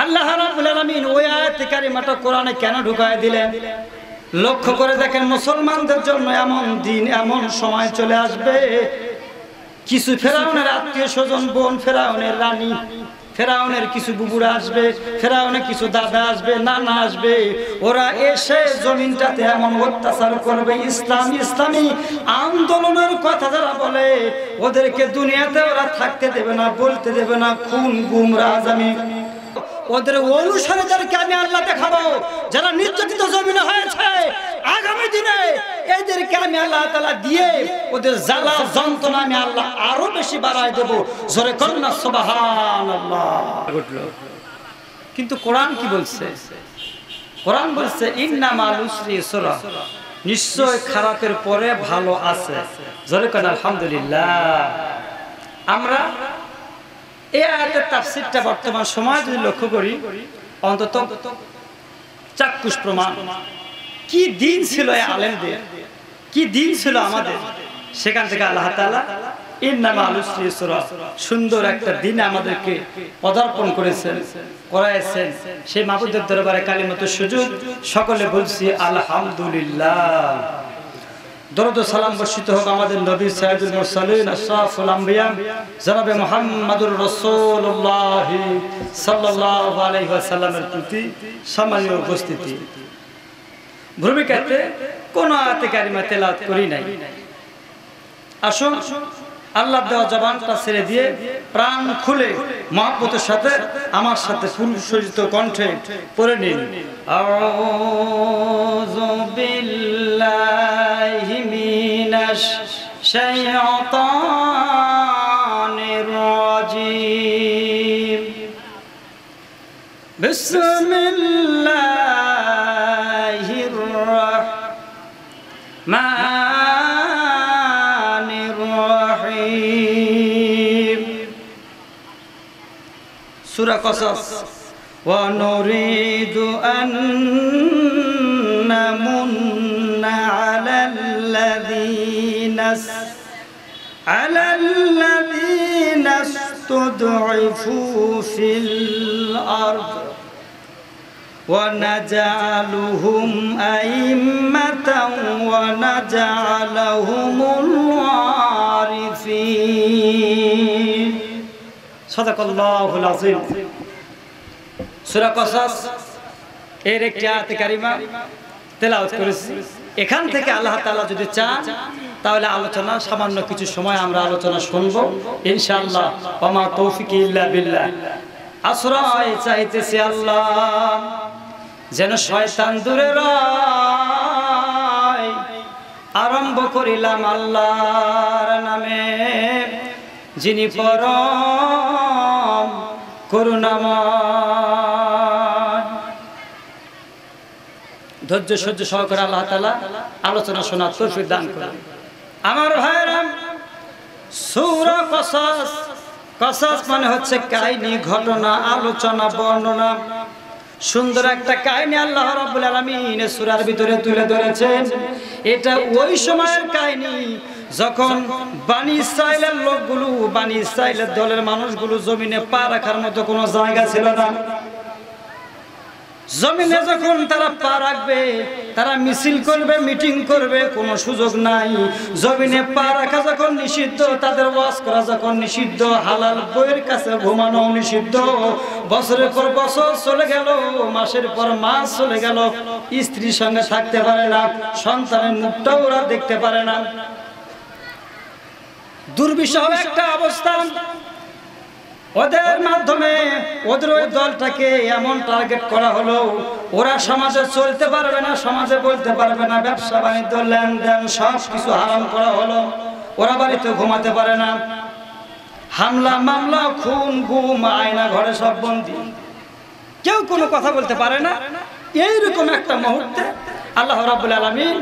আল্লাহ রাব্বুল আলামিন ওই আয়াত কারিমাটা কোরআনে কেন ঢুকায় দিলেন? লক্ষ্য করে দেখেন, মুসলমানদের জন্য এমন দিন এমন সময় চলে আসবে, কিছু ফেরাউনের আত্মীয় স্বজন, বোন ফেরাউনের রানী, ফেরাউনের কিছু বুবুরা আসবে, ফেরাউনের কিছু দাদা আসবে, নানা আসবে, ওরা এসে জমিনটাতে এমন অত্যাচার করবে, ইসলামী আন্দোলনের কথা যারা বলে ওদেরকে দুনিয়াতে ওরা থাকতে দেবে না, বলতে দেবে না, খুন গুম রাজামি। ওদের অনুসারীদেরকে আমি আল্লাহ দেখাবো, যারা নির্যাতিত জমিনে হয়েছে, আগামী দিনে এদেরকে আমি আল্লাহ তাআলা দিয়ে ওদের জ্বালা যন্ত্রণা আমি আল্লাহ আরো বেশি বাড়ায় দেব। জোরে কন্যা সুবহানাল্লাহ। কিন্তু কোরআন কি বলছে? কোরআন বলছে ইন্না মাল উসরি ইসরা, নিশ্চয় খারাপের পরে ভালো আছে। জোরে কন্যা আলহামদুলিল্লাহ। আমরা এই আয়াতের তাফসীরটা বর্তমান সময় যদি লক্ষ্য করি, অন্তত চাক্ষুষ প্রমাণ কি দিন ছিল এই আলেমদের, কি দিন ছিল আমাদের। সেখান থেকে আল্লাহ তাআলা ইন্না মাল উসরি ইসরা, সুন্দর একটা দিন আমাদেরকে পদার্পণ করেছেন, করাইছেন। সেই মাবুদের দরবারে কালিমাতু সুজুদ সকলে বলছি আলহামদুলিল্লাহ। দরুদ ও সালাম বর্ষিত হোক আমাদের নবী সাইয়্যিদুল মুরসালিন আশরাফুল আম্বিয়া জনাবে মুহাম্মদুর রাসূলুল্লাহ সাল্লাল্লাহু আলাইহি ওয়াসাল্লামের প্রতি। সম্মানীয় উপস্থিতি, ভূমিকাতে কোন আয়াতে কারিমা তেলাওয়াত করি নাই। আসুন আল্লাহ দেওয়া জবানটা ছেড়ে দিয়ে প্রাণ খুলে মহব্বতের সাথে আমার সাথে ফুলসজ্জিত কণ্ঠে পড়ে নিন। আউযু বিল্লাহি মিনাশ শাইতানির রাজীম। বিসমিল্লাহির রাহমানির রাহিম। সূরা কসস। ওয়া নুরিদু আন নামুন্না আলাল্লাযীনা ইসতুদঈফু ফিল আরদ ওয়া নাজআলুহুম আইম্মাতান ওয়া নাজআলুহুমুল ওয়ারিসিন। সাদাকাল্লাহুল আযীম। সূরা কসস এর একটি আয়াত কারিমা তেলাওয়াত করেছি। এখান থেকে আল্লাহ তাআলা যদি চান তাহলে আলোচনা সামান্য কিছু সময় আমরা আলোচনা শুনব ইনশাআল্লাহ। ওয়া মা তৌফিক ইল্লা বিল্লাহ। আশ্রয় চাইতেছি আল্লাহ, যেন শয়তান দূরে রয়। আরম্ভ করিলাম আল্লাহর নামে, যিনি পরম করুণাময়। ধৈর্য সহ্য সহকারে আল্লাহ তাআলা আলোচনা শোনার তৌফিক দান করুন। আমার ভাইরা, সূরা কসস, কসস মানে হচ্ছে কাহিনী, ঘটনা, আলোচনা, বর্ণনা। সুন্দর একটা কাহিনী আল্লাহ রাব্বুল আলামিন সূরার ভিতরে তুলে ধরেছেন। এটা ওই সময়ের কাহিনী যখন বনি ইসরাইলের লোকগুলো, বনি ইসরাইলের দলের মানুষগুলো জমিনে পা রাখার মতো কোনো জায়গা ছিল না। জমিনে যখন তারা পা রাখবে, তারা মিছিল করবে, মিটিং করবে, কোনো সুযোগ নাই। জমিনে পা রাখা যখন নিষিদ্ধ, তাদের ওয়াজ করা যখন নিষিদ্ধ, হালাল বইয়ের কাছে ঘুমানো নিষিদ্ধ। বছরের পর বছর চলে গেল, মাসের পর মাস চলে গেল, স্ত্রীর সঙ্গে থাকতে পারে না, সন্তানের মুখটাও ওরা দেখতে পারে না। দুর্বিষহ একটা অবস্থা। ওদের মাধ্যমে ওদের ওই দলটাকে এমন টার্গেট করা হলো, ওরা সমাজে চলতে পারবে না, সমাজে বলতে পারবে না, ব্যবসা বাণিজ্য লেনদেন সব কিছু হারাম করা হলো। ওরা বাড়িতে ঘুমাতে পারে না, হামলা মামলা, খুন গুম, আয়না ঘরে সব বন্দী, কেউ কোনো কথা বলতে পারে না। এইরকম একটা মুহূর্তে আল্লাহ রাব্বুল আলামিন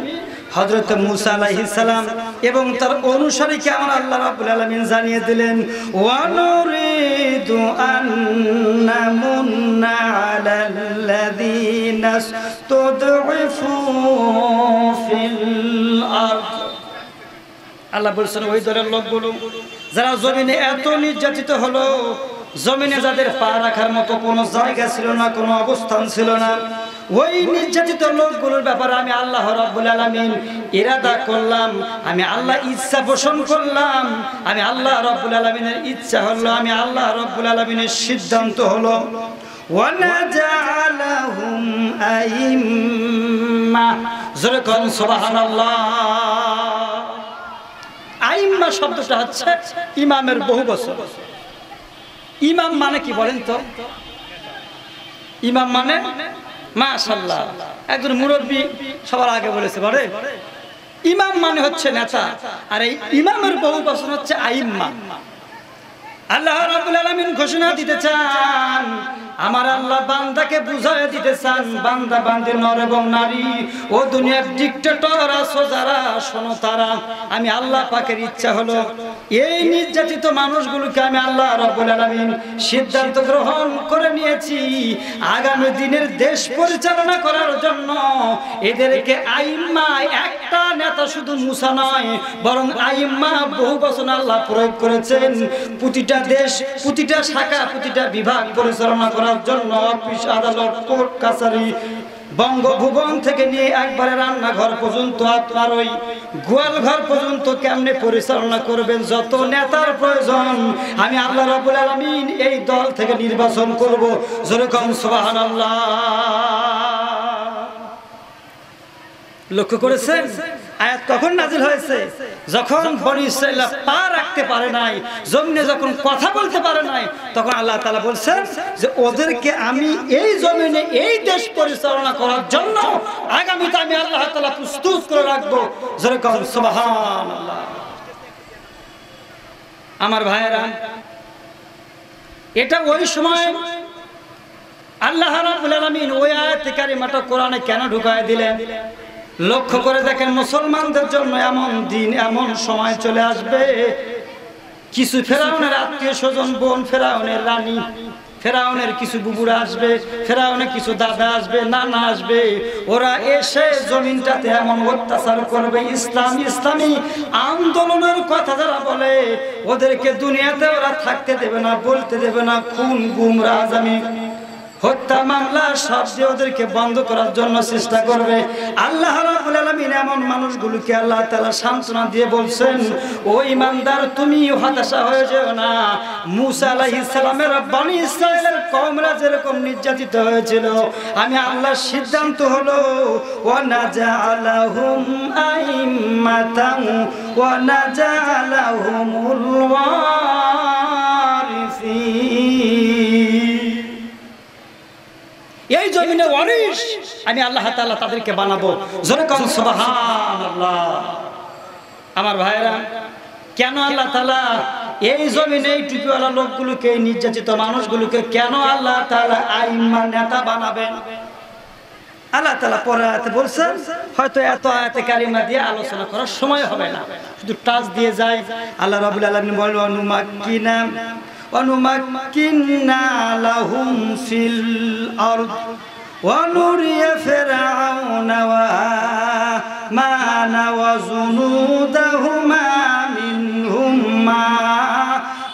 হযরত মূসা আলাইহিস সালাম এবং তার অনুসারীকে আমার আল্লাহ রাব্বুল আলামিন জানিয়ে দিলেন, ওয়া নুরিদু আন নামুন্না আলাল্লাযীনা ইসতুদঈফু ফিল আরদ। আল্লাহ বলছেন ওই দলের লোকগুলো যারা জমিনে এত নির্যাতিত হলো, জমিনে যাদের পা রাখার মতো কোনো জায়গা ছিল না, কোনো অবস্থান ছিল না, ওই নির্যাতিত লোকগুলোর ব্যাপারে আমি আল্লাহ রাব্বুল আলামিন ইরাদা করলাম, আমি আল্লাহ ইচ্ছা পোষণ করলাম, আমি আল্লাহ রাব্বুল আলামিনের ইচ্ছা হলো, আমি আল্লাহ রাব্বুল আলামিনের সিদ্ধান্ত হলো ওয়ানাজালাহুম আইম্মা। জোরে কোন সুবহানাল্লাহ। আইম্মা শব্দটা হচ্ছে ইমামের বহু বচন। ইমাম মানে কি বলেন তো? ইমাম মানে মাশাআল্লাহ একজন মুরব্বী সবার আগে বলেছে, বলে ইমাম মানে হচ্ছে নেতা, আর এই ইমামের বহু বচন হচ্ছে আইম্মা। আল্লাহ রাব্বুল আলামিন ঘোষণা দিতে চান, আমার আল্লাহ বান্দাকে বুঝায় দিতে চান, বান্দা বান্দি নর এবং নারী ও দুনিয়ার ডিক্টেটর আছো যারা, শোনো তারা, আমি আল্লাহ পাকের ইচ্ছা হলো এই নির্যাতিত মানুষগুলোকে আমি আল্লাহ রাব্বুল আলামিন সিদ্ধান্ত গ্রহণ করে নিয়েছি আগামী দিনের দেশ পরিচালনা করার জন্য এদেরকে আইম্মা, একটা নেতা শুধু মুসা নয় বরং আইম্মা বহু বচন আল্লাহ প্রয়োগ করেছেন প্রতিটা দেশ, প্রতিটা শাখা, প্রতিটা বিভাগ পরিচালনা করার জন্য। অফিস, আদালত, কোর্ট কাছারি, বঙ্গভবন থেকে নিয়ে একবারে রান্নাঘর পর্যন্ত, আপনার ওই গোয়াল ঘর পর্যন্ত কেমনে পরিচালনা করবেন, যত নেতার প্রয়োজন আমি আল্লাহ রাব্বুল আলামিন এই দল থেকে নির্বাচন করব। জোরে কোন সুবহানাল্লাহ। লক্ষ্য করেছেন আয়াত কখন নাজিল হয়েছে? যখন বনি ইসরাঈল পা রাখতে পারে নাই, জমিনে যখন কথা বলতে পারে নাই, তখন আল্লাহ তাআলা বলছেন যে ওদেরকে আমি এই জমিনে এই দেশ পরিচালনা করার জন্য আগামীতে আমি আল্লাহ তাআলা প্রস্তুত করে রাখবো। জোরে কোন সুবহানাল্লাহ। আমার ভাইয়েরা, এটা ওই সময় আল্লাহ রাব্বুল আলামিন ওই আয়াতে কারিমাটা কোরআনে কেন ঢুকায় দিলেন? লক্ষ্য করে দেখেন, মুসলমানদের জন্য এমন দিন, এমন সময় চলে আসবে, কিছু ফেরাউনের আত্মীয় স্বজন, বোন ফেরাউনের রানী, ফেরাউনের কিছু বুবুরা আসবে, ফেরাউনের কিছু দাদা আসবে, নানা আসবে, ওরা এসে জমিনটাতে এমন অত্যাচার করবে, ইসলামী আন্দোলনের কথা যারা বলে ওদেরকে দুনিয়াতে ওরা থাকতে দেবে না, বলতে দেবে না, খুন, গুম, রাজধানী, হত্যা মামলা সব দিয়ে ওদেরকে বন্ধ করার জন্য চেষ্টা করবে। আল্লাহ রাব্বুল আলামিন এমন মানুষগুলোকে আল্লাহ তাআলা সান্ত্বনা দিয়ে বলছেন, ও ঈমানদার, তুমি হতাশা হয়ে যেও না। মূসা আলাইহিস সালামের বনি ইসরাঈলের কওমরা যেরকম নির্যাতিত হয়েছিল, আমি আল্লাহর সিদ্ধান্ত হলো ওয়া নাজালাহুম আইম্মাতান ওয়া নাজালাহুমুল ওয়ারিসিন। এই জমিনে ওয়ারিস আমি আল্লাহ তাআলা তাদেরকে বানাবো। জোরে কোন সুবহানাল্লাহ। আমার ভাইরা, কেন আল্লাহ তাআলা এই জমিনে এই টুপিওয়ালা লোকগুলোকে, এই নির্যাতিত মানুষগুলোকে কেন আল্লাহ তাআলা আইম্মা, নেতা বানাবেন? আল্লাহ তাআলা পরে আয়াতে বলছেন, হয়তো এত আয়াতে কারিমা দিয়ে আলোচনা করার সময় হবে না, শুধু টাচ দিয়ে যায়। আল্লাহ রাব্বুল আলামিন বলেন, অনুমাক্কিনা লাহুম ফিল আরদ ওয়া নুরিয়া ফিরআউনা ওয়া হামানা ওয়া জুনুদাহুমা মিনহুম মা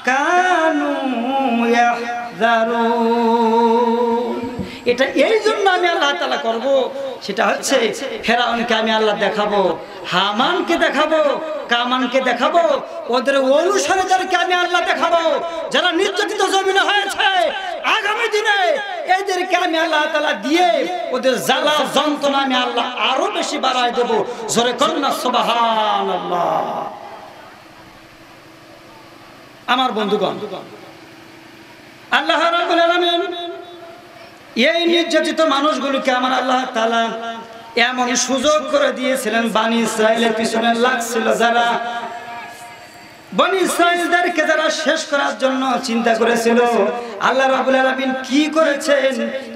কানু ইয়াহযারুন। এটা এই জন্য আমি আল্লাহ তাআলা করব, সেটা হচ্ছে ফেরাউনকে আমি আল্লাহ দেখাবো, হামানকে দেখাবো, কামানকে দেখাবো, ওদের অনুসারীদেরকে আমি আল্লাহ দেখাবো, যারা নির্যাতিত জমিনে হয়েছে আগামী দিনে এদেরকে আমি আল্লাহ তাআলা দিয়ে ওদের জ্বালা যন্ত্রণা আমি আল্লাহ আরো বেশি বাড়ায় দেব। জোরে কোন না সুবহানাল্লাহ। আমার বন্ধুগণ, আল্লাহ রাব্বুল আলামিন এই নির্যাতিত মানুষগুলোকে আমার আল্লাহ তাআলা এমন সুযোগ করে দিয়েছিলেন, বনি ইসরাঈলের পিছনে লাগছিল যারা, বনি ইসরাঈলদেরকে যারা শেষ করার জন্য চিন্তা করেছিল, আল্লাহ রাব্বুল আলামিন কি করেছেন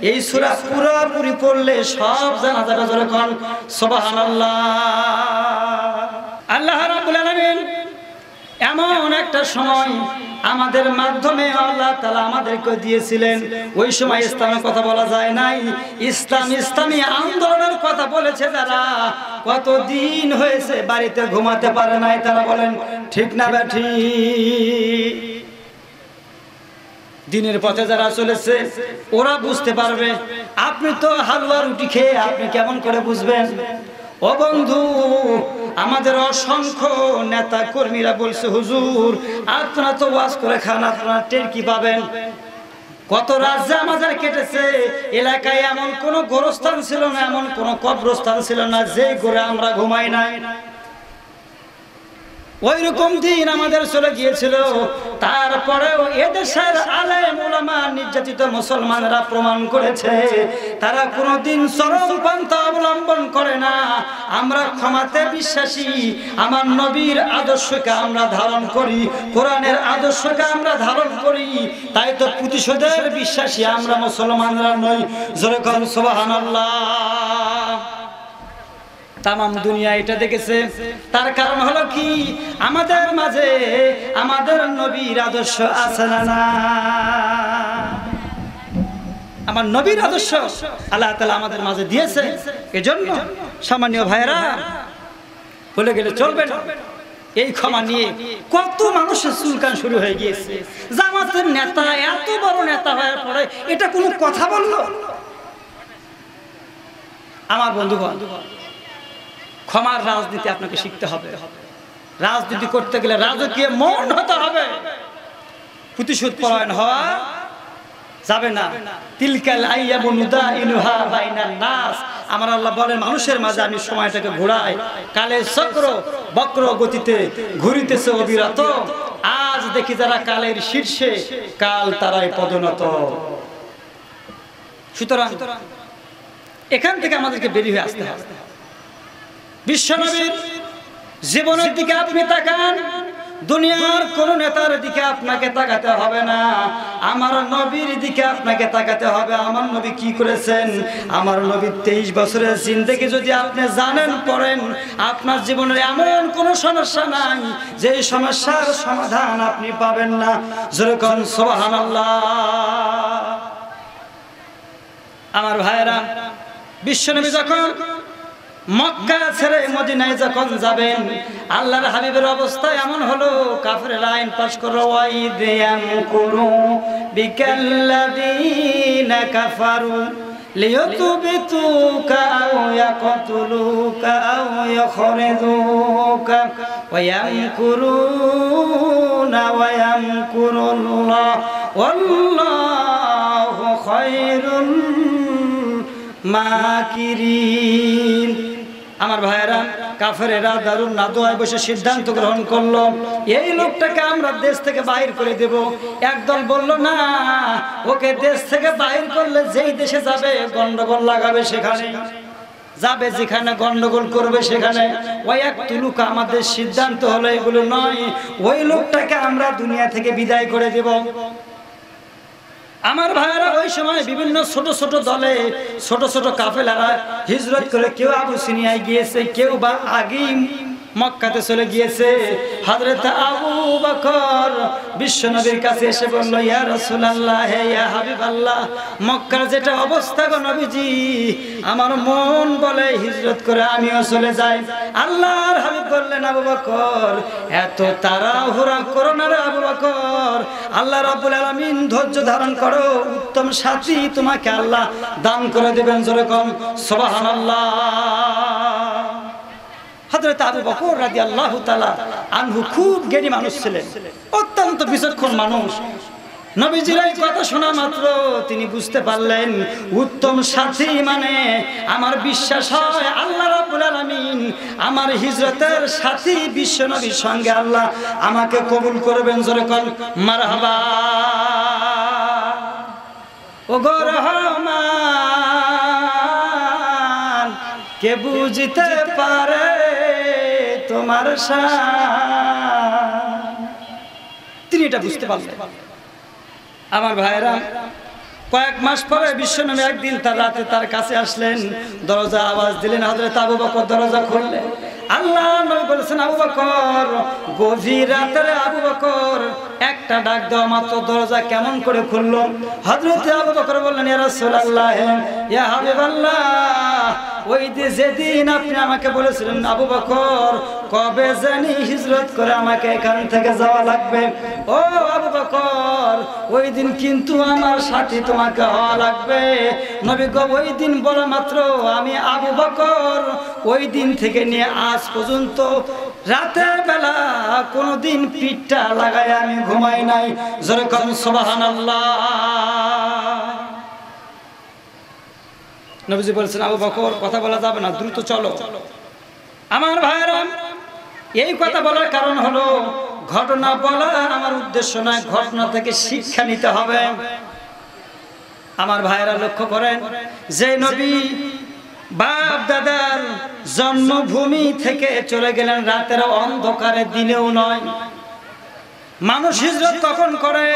এই সূরা পুরোপুরি পড়লে সব জানা যাবে। যখন সুবহানাল্লাহ। আল্লাহ রাব্বুল আলামিন এমন একটা সময় আমাদের মাধ্যমে আল্লাহ তাআলা আমাদেরকে দিয়েছিলেন, ওই সময় ইসলামের কথা বলা যায় নাই, ইসলামী আন্দোলনের কথা বলেছে যারা, কতদিন হয়েছে বাড়িতে ঘুমাতে পারে নাই, তারা বলেন ঠিক না বেঠি? দিনের পথে যারা চলেছে ওরা বুঝতে পারবে। আপনি তো হালুয়া রুটি খেয়ে আপনি কেমন করে বুঝবেন? ও বন্ধু, আমাদের অসংখ্য নেতা কর্মীরা বলছে, হুজুর আপনারা তো ওয়াজ করে খান, আপনারা টের কি পাবেন? কত রাজ্যে আমাদের কেটেছে, এলাকায় এমন কোন গোরস্থান ছিল না, এমন কোন কবরস্থান ছিল না যে ঘরে আমরা ঘুমাই নাই। ওই রকম দিন আমাদের চলে গিয়েছিল। তারপরেও এদেশের আলেম ওলামা নির্যাতিত মুসলমানরা প্রমাণ করেছে তারা কোনোদিন চরমপন্থা অবলম্বন করে না। আমরা ক্ষমাতে বিশ্বাসী, আমার নবীর আদর্শকে আমরা ধারণ করি, কোরআনের আদর্শকে আমরা ধারণ করি, তাই তো প্রতিশোধের বিশ্বাসী আমরা মুসলমানরা নই। জোরে কোন সুবহানাল্লাহ। তামাম দুনিয়া এটা দেখেছে। তার কারণ হলো কি? আমাদের মাঝে আমাদের নবীর আদর্শ আছে না? আমার নবীর আদর্শ আল্লাহ তাআলা আমাদের মাঝে দিয়েছে। এজন্য সামান্য ভাইরা বলে গেলে চলবে না। এই ক্ষমা নিয়ে কত মানুষের চুলকান শুরু হয়ে গিয়েছে। জামাতের নেতা এত বড় নেতা হওয়ার পরে এটা কোনো কথা বললো? আমার বন্ধুগণ, ক্ষমার রাজনীতি আপনাকে শিখতে হবে। রাজনীতি করতে গেলে রাজকীয় মন হতে হবে, প্রতিশোধ পরায়ণ হওয়া যাবে না। তিলকাল আইয়ামু নুদাইলুহা বাইনান নাস, আমার আল্লাহ বলেন মানুষের মাঝে আমি সময়টাকে ঘোরাই, কালের চক্র বক্র গতিতে ঘুরিতেছে অবিরত। আজ দেখি যারা কালের শীর্ষে, কাল তারাই পদনত। সুতরাং এখান থেকে আমাদেরকে বেরিয়ে হয়ে আসতে হবে। বিশ্বনবীর জীবনের দিকে আপনি তাকান, দুনিয়ার কোন নেতার দিকে আপনাকে তাকাতে হবে না, আমার নবীর দিকে আপনাকে তাকাতে হবে। আমার নবী কি করেছেন? আমার নবীর 23 বছরের জিন্দেগি যদি আপনি জানেন, পড়েন, আপনার জীবনের এমন কোন সমস্যা নাই যে সমস্যার সমাধান আপনি পাবেন না। জোরে কোন সুবহানাল্লাহ। আমার ভাইরা, বিশ্বনবী যখন মক্কা ছেড়ে মদিনায় যখন যাবেন, আল্লাহর হাবিবের অবস্থা এমন হলো, কাফেরের আইন পাশ করো, ওয়াইদিয়াম কুরু বিকাল্লাযিনা কাফারু লিয়ুতবিতুকা আও ইয়াকতুলুকা আও ইখরিজুকা ওয়া ইয়ামকুরুনা ওয়া ইয়ামকুরুল্লাহ ওয়াল্লাহু খায়রুল মাকিরিন। আমার ভাইয়েরা, কাফেরেরা দারুন নাদোয়ায় বসে সিদ্ধান্ত গ্রহণ করলো, এই লোকটাকে আমরা দেশ থেকে বাহির করে দেব। একদল বলল না, ওকে দেশ থেকে বাহির করলে যেই দেশে যাবে গন্ডগোল লাগাবে, সেখানে যাবে, যেখানে গন্ডগোল করবে সেখানে। ওই এক তুলুকা, আমাদের সিদ্ধান্ত হলো এগুলো নয়, ওই লোকটাকে আমরা দুনিয়া থেকে বিদায় করে দেব। আমার ভাইয়েরা, ওই সময় বিভিন্ন ছোট ছোট দলে ছোট ছোট কাফেলারা হিজরত করে, কেউ আবুসিনিয়ায় গিয়েছে, কেউ বা আগেই মক্কাতে চলে গিয়েছে। হযরত আবু বকর বিশ্বনবীর কাছে এসে বলল, ইয়া রাসূলুল্লাহ, হে ইয়া হাবিবাল্লাহ, মক্কার যেটা অবস্থা গো নবীজি, আমার মন বলে হিজরত করে আমিও চলে যাই। আল্লাহর হাবিব বললেন, আবু বকর এত তাড়াহুড়া করো না রে আবু বকর, আল্লাহ রাব্বুল আলামিন ধৈর্য ধারণ করো, উত্তম সাথী তোমাকে আল্লাহ দান করে দেবেন। জোরে কোন সুবহানাল্লাহ। হযরত আবু বকর রাদিয়াল্লাহু তাআলা আনহু খুব জ্ঞানী মানুষ ছিলেন, অত্যন্ত বিচক্ষণ মানুষ। নবীজির এই কথা শোনা মাত্র তিনি বুঝতে পারলেন, উত্তম সাথী মানে আমার বিশ্বাস হয় আল্লাহ রাব্বুল আলামিন আমার হিজরতের সাথী বিশ্বনবীর সঙ্গে আল্লাহ আমাকে কবুল করবেন। জোরে কোন মারহাবা। ও গো রহমান, কে বুঝতে পারে তোমার শান, তিনি এটা বুঝতে পারলেন। আমার ভাইরা, কয়েক মাস পরে বিশ্বনবী একদিন তার রাতে তার কাছে আসলেন, দরজা আওয়াজ দিলেন, হযরত আবু বকর দরজা খুললেন। আল্লাহ নবী বলেছেন, আবু বকর, গভীর রাতে আবু বকর একটা ডাক দেওয়া মাত্র দরজা কেমন করে খুললো? হযরত আবু বকর বললেন, ইয়া রাসূলুল্লাহ, ইয়া হাবিবাল্লাহ, ওই যেদিন আপনি আমাকে বলেছিলেন আবু বকর কবে জানি হিজরত করে আমাকে এখান থেকে যাওয়া লাগবে, ও আবু বকর ওই দিন কিন্তু আমার সাথী তোমাকে হওয়া লাগবে। নবী গো ওই দিন বলা মাত্র আমি আবু বকর ওই দিন থেকে নিয়ে আজ পর্যন্ত রাতের বেলা কোনোদিন পিঠটা লাগায় আমি ঘুমাই নাই। জোরে কোন সুবহানাল্লাহ। নবীজি বলছেন আবু বকর কথা বলা যাবে না, দ্রুত চলো। আমার ভাইরা এই কথা বলার কারণ হলো ঘটনা বলা আমার উদ্দেশ্য নয়, ঘটনা থেকে শিক্ষা নিতে হবে। আমার ভাইরা লক্ষ্য করেন, যে নবী বাপ দাদার জন্মভূমি থেকে চলে গেলেন রাতের অন্ধকারে, দিনেও নয়। মানুষ হিজরত কখন করে?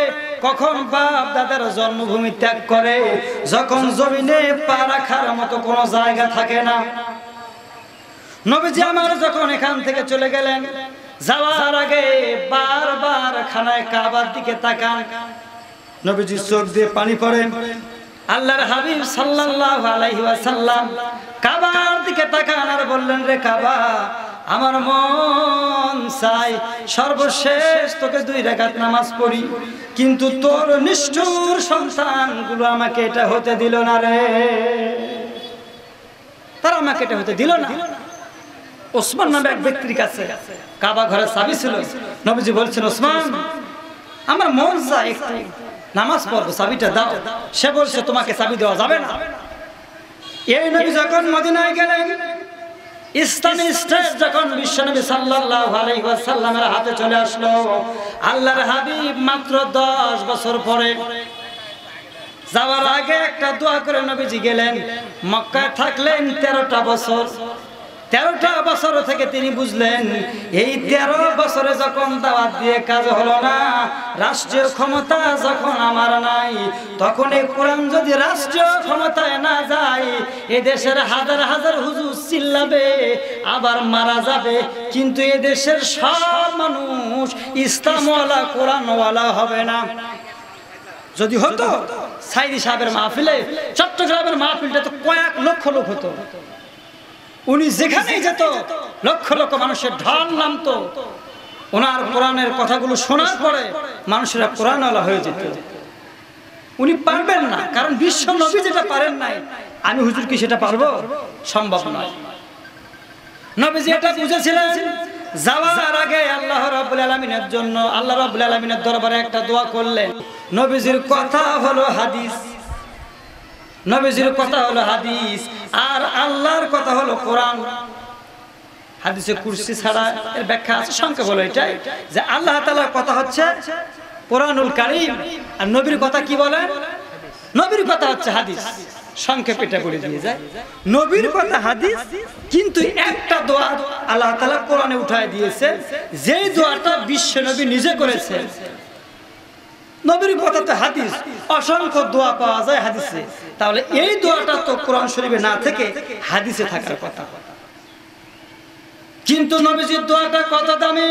কখন বাপ দাদার জন্মভূমি ত্যাগ করে? যখন জমিনে পা রাখার মতো কোনো জায়গা থাকে না। নবীজি আমার যখন এখান থেকে চলে গেলেন, যাওয়ার আগে বারবার খানায় কাবার দিকে তাকান। নবীজি চোখ দিয়ে পানি পড়ে। আল্লাহর হাবিব সাল্লাল্লাহু আলাইহি ওয়াসাল্লাম কাবার দিকে তাকান আর বললেন, রে কাবা, আমার মন চাই সর্বশেষ তোকে 2 রাকাত নামাজ পড়ি, কিন্তু তোর নিষ্ঠুর সন্তানগুলো আমাকে এটা হতে দিল না রে। তারা আমাকে এটা হতে দিল না। ওসমান নামে এক ব্যক্তির কাছে কাবা ঘরের চাবি ছিল। নবীজি বলছেন, ওসমান আমার মন চাই একটু নামাজ পড়বো, চাবিটা দাও। সে বলছে, তোমাকে চাবি দেওয়া যাবে না। এই নবী যখন মদিনায় গেলেন, ইসলামী স্টেট যখন বিশ্বনবী সাল্লাল্লাহু আলাইহি ওয়াসাল্লামের হাতে চলে আসলো, আল্লাহর হাবিব মাত্র 10 বছর পরে যাওয়ার আগে একটা দোয়া করে নবীজি গেলেন। মক্কায় থাকলেন 13টা বছর। 13টা বছর থেকে তিনি বুঝলেন এই 13 বছরে যখন দাওয়াত দিয়ে কাজ হলো না, রাষ্ট্রীয় ক্ষমতা যখন আমার নাই, তখন এই কোরআন যদি রাষ্ট্রীয় ক্ষমতায় না যায়, এই দেশের হাজার হাজার হুজুর চিল্লাবে, আবার মারা যাবে, কিন্তু এই দেশের সব মানুষ ইসলামওয়ালা কোরআনওয়ালা হবে না। যদি হতো সাইদি সাহেবের মাহফিলে, চট্টগ্রামের মাহফিলটা তো কয়েক লক্ষ লোক হতো। উনি যেখানেই যেত লক্ষ লক্ষ মানুষের ঢল নামতো। ওনার কোরআনের কথাগুলো শোনার পরে মানুষেরা কোরআনওয়ালা হয়ে যেত। উনি পারবেন না, কারণ বিশ্ব নবী যেটা পারেন নাই, আমি হুজুর কি সেটা পারবো? সম্ভব নয়। নবীজি এটা বুঝেছিলেন। যাওয়ার আগে আল্লাহ রাব্বুল আলামিনের জন্য আল্লাহ রাব্বুল আলামিনের দরবারে একটা দোয়া করলেন। নবীজির কথা হলো হাদিস, নবীজির কথা হলো হাদিস, আর আল্লাহর কথা হলো কোরআন। হাদিসে কুরসি ছাড়া এর ব্যাখ্যা আছে, সংক্ষেপ হলো এটাই যে আল্লাহ তাআলার কথা হচ্ছে কোরআনুল কারীম, আর নবীর কথা কি বলেন? নবীর কথা হচ্ছে হাদিস। সংক্ষেপ এটা করে দিয়ে যায়, নবীর কথা হাদিস, কিন্তু একটা দোয়া আল্লাহ তাআলা কোরআনে উঠায় দিয়েছে, যেই দোয়াটা বিশ্ব নবী নিজে করেছেন। নবীর কথা তো হাদিস, অসংখ্য দোয়া পাওয়া যায় হাদিসে, তাহলে এই দোয়াটা তো কোরআন শরীফে না থেকে হাদিসে থাকার কথা। কিন্তু নবীজির দোয়াটা কত দামি,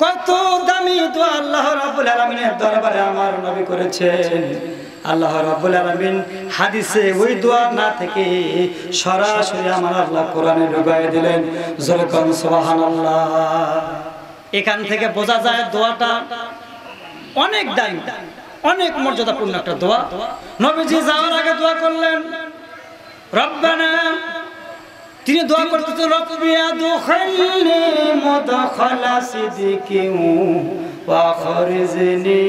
কত দামি দোয়া আল্লাহ রাব্বুল আলামিনের দরবারে আমার নবী করেছেন। আল্লাহ রাব্বুল আলামিন হাদিসে ওই দোয়া না থেকে সরাসরি আমার আল্লাহ কোরআনে ঢুকায় দিলেন। জোরে কোন সুবহানাল্লাহ। এখান থেকে বোঝা যায় দোয়াটা অনেক দামি, অনেক মর্যাদাপূর্ণ একটা দোয়া। নবীজি যাওয়ার আগে দোয়া করলেন, রব্বানা, তিনি দোয়া করতেছেন, রব্বি আদখিলনি মুদখালা সিদকিন ওয়া আখরিজনি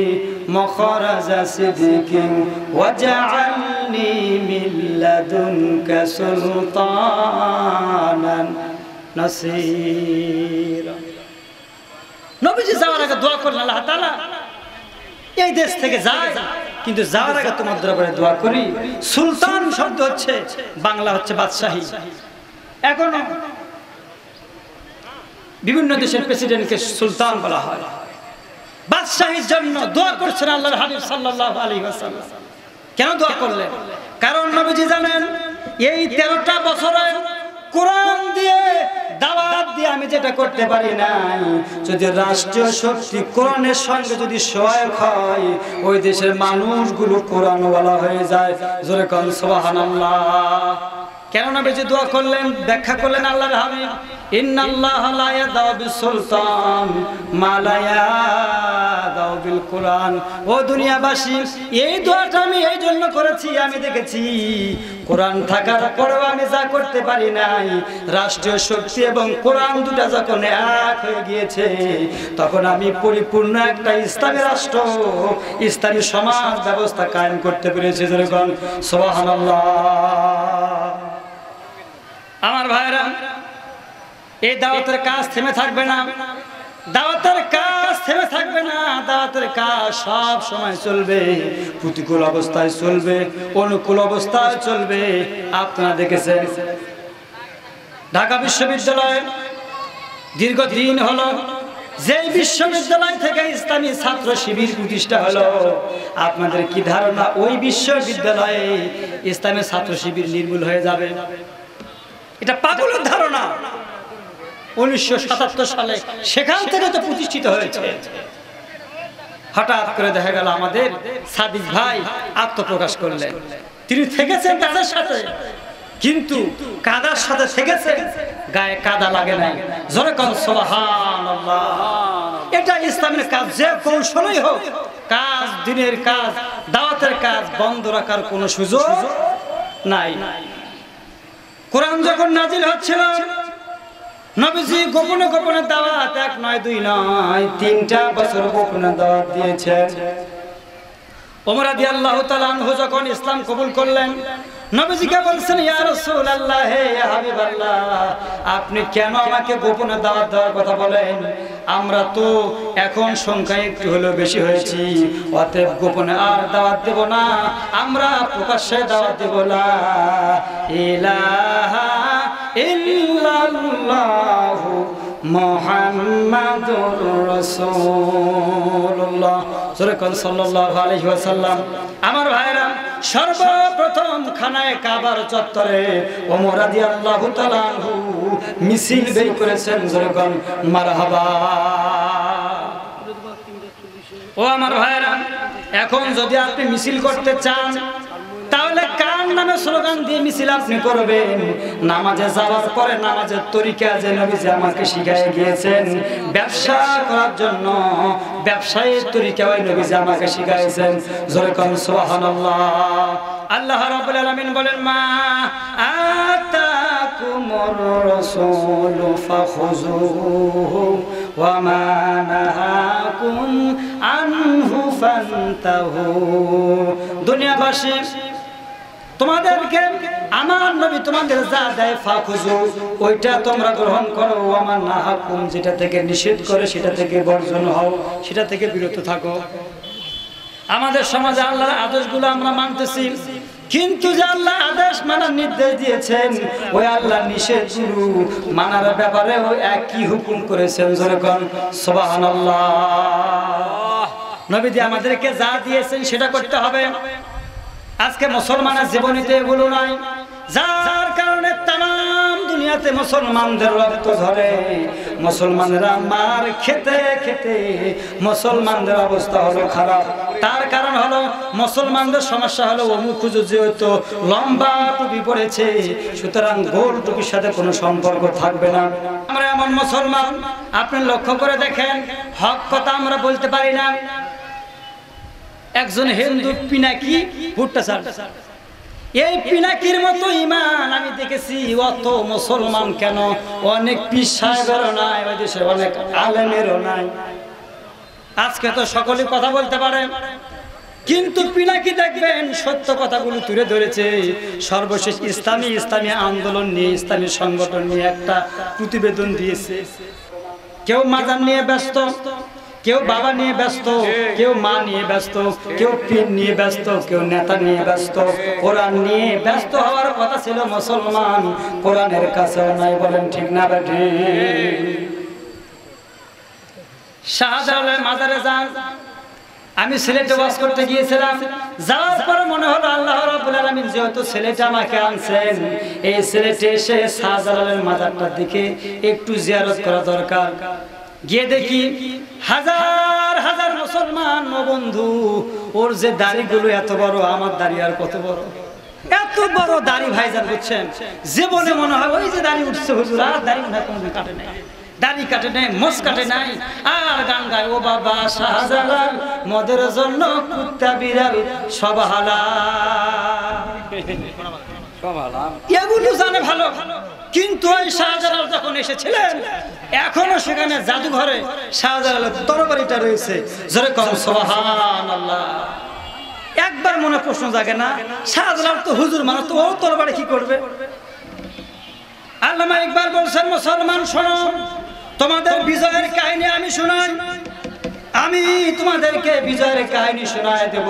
মাখরাজা সিদকিন ওয়াজআলনি মিন লাদুনকা সুলতানান নাসীরা। নবীজি যাওয়ার আগে দোয়া করলেন, আল্লাহ তাআলা এই দেশ থেকে যায়, কিন্তু যাওয়ার আগে তোমার দরবারে দোয়া করি। সুলতান শব্দ হচ্ছে বাংলা হচ্ছে বাদশাহী। এখন বিভিন্ন দেশের প্রেসিডেন্টকে সুলতান বলা হয়। বাদশাহীর জন্য দোয়া করছেন আল্লাহর হাবিব সাল্লাল্লাহু আলাইহি ওয়াসাল্লাম। কেন দোয়া করলেন? কারণ নবীজি জানেন এই 13টা বছরে কোরআন দিয়ে দাওয়াত দিয়ে আমি যেটা করতে পারি না, যদি রাষ্ট্রীয় শক্তি কোরআনের সঙ্গে যদি সহায়ক হয়, ওই দেশের মানুষগুলো কোরআনওয়ালা হয়ে যায়। জোরে কোন সুবহানাল্লাহ। কেন নবীজি দোয়া করলেন, ব্যাখ্যা করলেন আল্লাহর হাবিব, ইন্নাল্লাহা লা ইয়াদাউ বিস-সুলতান মা লা ইয়াদাউ বিল কোরআন। ও দুনিয়াবাসী, এই দোয়াটা আমি এই জন্য করেছি, আমি দেখেছি কোরআন থাকার পরেও আমি যা করতে পারি নাই, রাষ্ট্রীয় শক্তি এবং কোরআন দুটা যখন এক হয়ে গিয়েছে, তখন আমি পরিপূর্ণ একটা ইসলামী রাষ্ট্র, ইসলামী সমাজ ব্যবস্থা কায়েম করতে পেরেছি। যেরকম সুবহানাল্লাহ। আমার ভাইরা, এই দাওয়াতের কাজ থেমে থাকবে না, দাওয়াতের কাজ থেমে থাকবে না, দাওয়াতের কাজ সব সময় চলবে, প্রতিকূল অবস্থায় চলবে, অনুকূল অবস্থায় চলবে। আপনারা দেখেছেন ঢাকা বিশ্ববিদ্যালয় দীর্ঘদিন হলো, যে বিশ্ববিদ্যালয় থেকে ইসলামী ছাত্র শিবির প্রতিষ্ঠা হলো, আপনাদের কি ধারণা ওই বিশ্ববিদ্যালয়ে ইসলামী ছাত্র শিবির নির্মূল হয়ে যাবে? এটা পাগলের ধারণা। 1977 সালে সেখান থেকে তো প্রতিষ্ঠিত হয়েছে। হঠাৎ করে দেখা গেল আমাদের সাদিক ভাই আত্মপ্রকাশ করলেন, তিনি থেকেছেন তাদের সাথে, কিন্তু কাদার সাথে থেকেছেন, গায়ে কাদা লাগে নাই। জোরে কোন সুবহানাল্লাহ। এটা ইসলামের কাজ, যে কৌশলই হোক, কাজ, দিনের কাজ, দাওয়াতের কাজ বন্ধ রাখার কোনো সুযোগ নাই। কোরআন যখন নাজিল হচ্ছিল, নবীজি গোপনে গোপনে দাওয়াত, 1 নয় 2 নয় 3টা বছর গোপনে দাওয়াত দিয়েছেন। ওমর রাদিয়াল্লাহু তাআলা আনহু যখন ইসলাম কবুল করলেন, নবীজিকে বলছেন, ইয়া রাসূলুল্লাহ, হে হাবিবাল্লাহ, আপনি কেন আমাকে গোপনে দাওয়াত দেওয়ার কথা বলেন? আমরা তো এখন সংখ্যায় একটু হলেও বেশি হয়েছি, অতএব গোপনে আর দাওয়াত দেব না, আমরা প্রকাশ্যে দাওয়াত দেব। লা ইলাহা ইল্লাল্লাহু মুহাম্মাদুর রাসূলুল্লাহ সাল্লাল্লাহু আলাইহি ওয়াসাল্লাম। আমার ভাইরা, সর্বপ্রথম খানায়ে কাবার চত্বরে ওমর রাদিয়াল্লাহু তাআলা আনহু মিছিল বের করেছেন। যেরকম মারহাবা। ও আমার ভাইরা, এখন যদি আপনি মিছিল করতে চান, তাহলে কার নামে স্লোগান দিয়ে মিছিল আপনি করবেন? নামাজে যাওয়ার পরে নামাজের তরিকা যে নবীজি আমাকে শিখিয়ে গিয়েছেন, ব্যবসা করার জন্য ব্যবসায়ের তরিকা ওই নবীজি আমাকে শিখাইছেন। জোরে কোন সুবহানাল্লাহ। আল্লাহ রাব্বুল আলামিন বলেন, মা আতাকুমুর রাসূলু ফাখুযুহু ওয়া মা নাহাকুম আনহু ফান্তাহু। দুনিয়াবাসী, তোমাদেরকে আমার নবী তোমাদের যা দেয়, ফাখুযু, ওইটা তোমরা গ্রহণ করো, আমার নাহাকুম, যেটা থেকে নিষেধ করে সেটা থেকে বর্জন হও, সেটা থেকে বিরত থাকো। আমাদের সমাজে আল্লাহর আদেশগুলো আমরা মানতেছি, কিন্তু যে আল্লাহ আদেশ মানার নির্দেশ দিয়েছেন, ওই আল্লাহ নিষেধগুলো মানার ব্যাপারে ওই একই হুকুম করেছেন। যেরকম সুবহানাল্লাহ। নবীজি আমাদেরকে যা দিয়েছেন সেটা করতে হবে। আজকে মুসলমানের জীবনীতে এগুলো নাই, যার কারণে তাম দুনিয়াতে মুসলমানদের রক্ত ঝরে, মুসলমানরা মার খেতে খেতে মুসলমানদের অবস্থা হলো খারাপ। তার কারণ হলো মুসলমানদের সমস্যা হলো অমুক হুজুর যেহেতু লম্বা টুপি পড়েছে, সুতরাং গোল টুপির সাথে কোনো সম্পর্ক থাকবে না। আমরা এমন মুসলমান, আপনি লক্ষ্য করে দেখেন, হক কথা আমরা বলতে পারি না। একজন হিন্দু পিনাকি ভুট্টা ছাড়, এই পিনাকির মতো ইমান আমি দেখেছি অত মুসলমান কেন? অনেক পীর সাহেবেরও নাই, ওই দেশে অনেক আলেমেরও নাই। আজকে তো সকলেই কথা বলতে পারে, কিন্তু পিনাকি দেখবেন সত্য কথাগুলো তুলে ধরেছে। সর্বশেষ ইসলামী আন্দোলন নিয়ে, ইসলামী সংগঠন নিয়ে একটা প্রতিবেদন দিয়েছে। কেউ মাজার নিয়ে ব্যস্ত, কেউ বাবা নিয়ে ব্যস্ত, কেউ মা নিয়ে ব্যস্ত, কেউ পীর নিয়ে ব্যস্ত, কেউ নেতা নিয়ে ব্যস্ত। কোরআন নিয়ে ব্যস্ত হওয়ার কথা ছিল মুসলমান, কোরআনের কাছেও নাই। বলেন ঠিক না বেঠি? শাহজালালের মাজারে যান, আমি সিলেটে ওয়াজ করতে গিয়েছিলাম, যাওয়ার পরে মনে হলো আল্লাহ রাব্বুল আলামিন আলামিন যেহেতু ছেলেটা আমাকে আনছেন, এই ছেলেটা এসে শাহজালালের মাজারটার দিকে একটু জিয়ারত করা দরকার। গিয়ে দেখি হাজার হাজার মুসলমান ও বন্ধু, ওর যে দাড়িগুলো এত বড়, আমার দাড়ি আর কত বড়, এত বড় দাড়ি ভাইজান, বুঝছেন? জীবনে মনে হয় ওই যে দাড়ি উঠছে হুজুর, আর দাড়ি মনে হয় কোনোদিন কাটে নাই, দাড়ি কাটে নাই, মোষ কাটে নাই, আর গান গায় ও বাবা শাহজালাল মদের জন্য কুত্তা বিড়াল সব হালাল, এগুলো জানে ভালো। কিন্তু ওই শাহজালাল যখন এসেছিলেন, এখনো সেখানে জাদুঘরে শাহজালালের তরবারিটা রয়েছে, জোরে কম সুবহানাল্লাহ। একবার মনে প্রশ্ন জাগে না, শাহজালাল তো হুজুর মানুষ, তো ও তরবারি কি করবে? আল্লামা ইকবাল বলছেন, মুসলমান শোনো, তোমাদের বিজয়ের কাহিনী আমি শোনাই, আমি তোমাদেরকে বিজয়ের কাহিনী শোনায় দেব।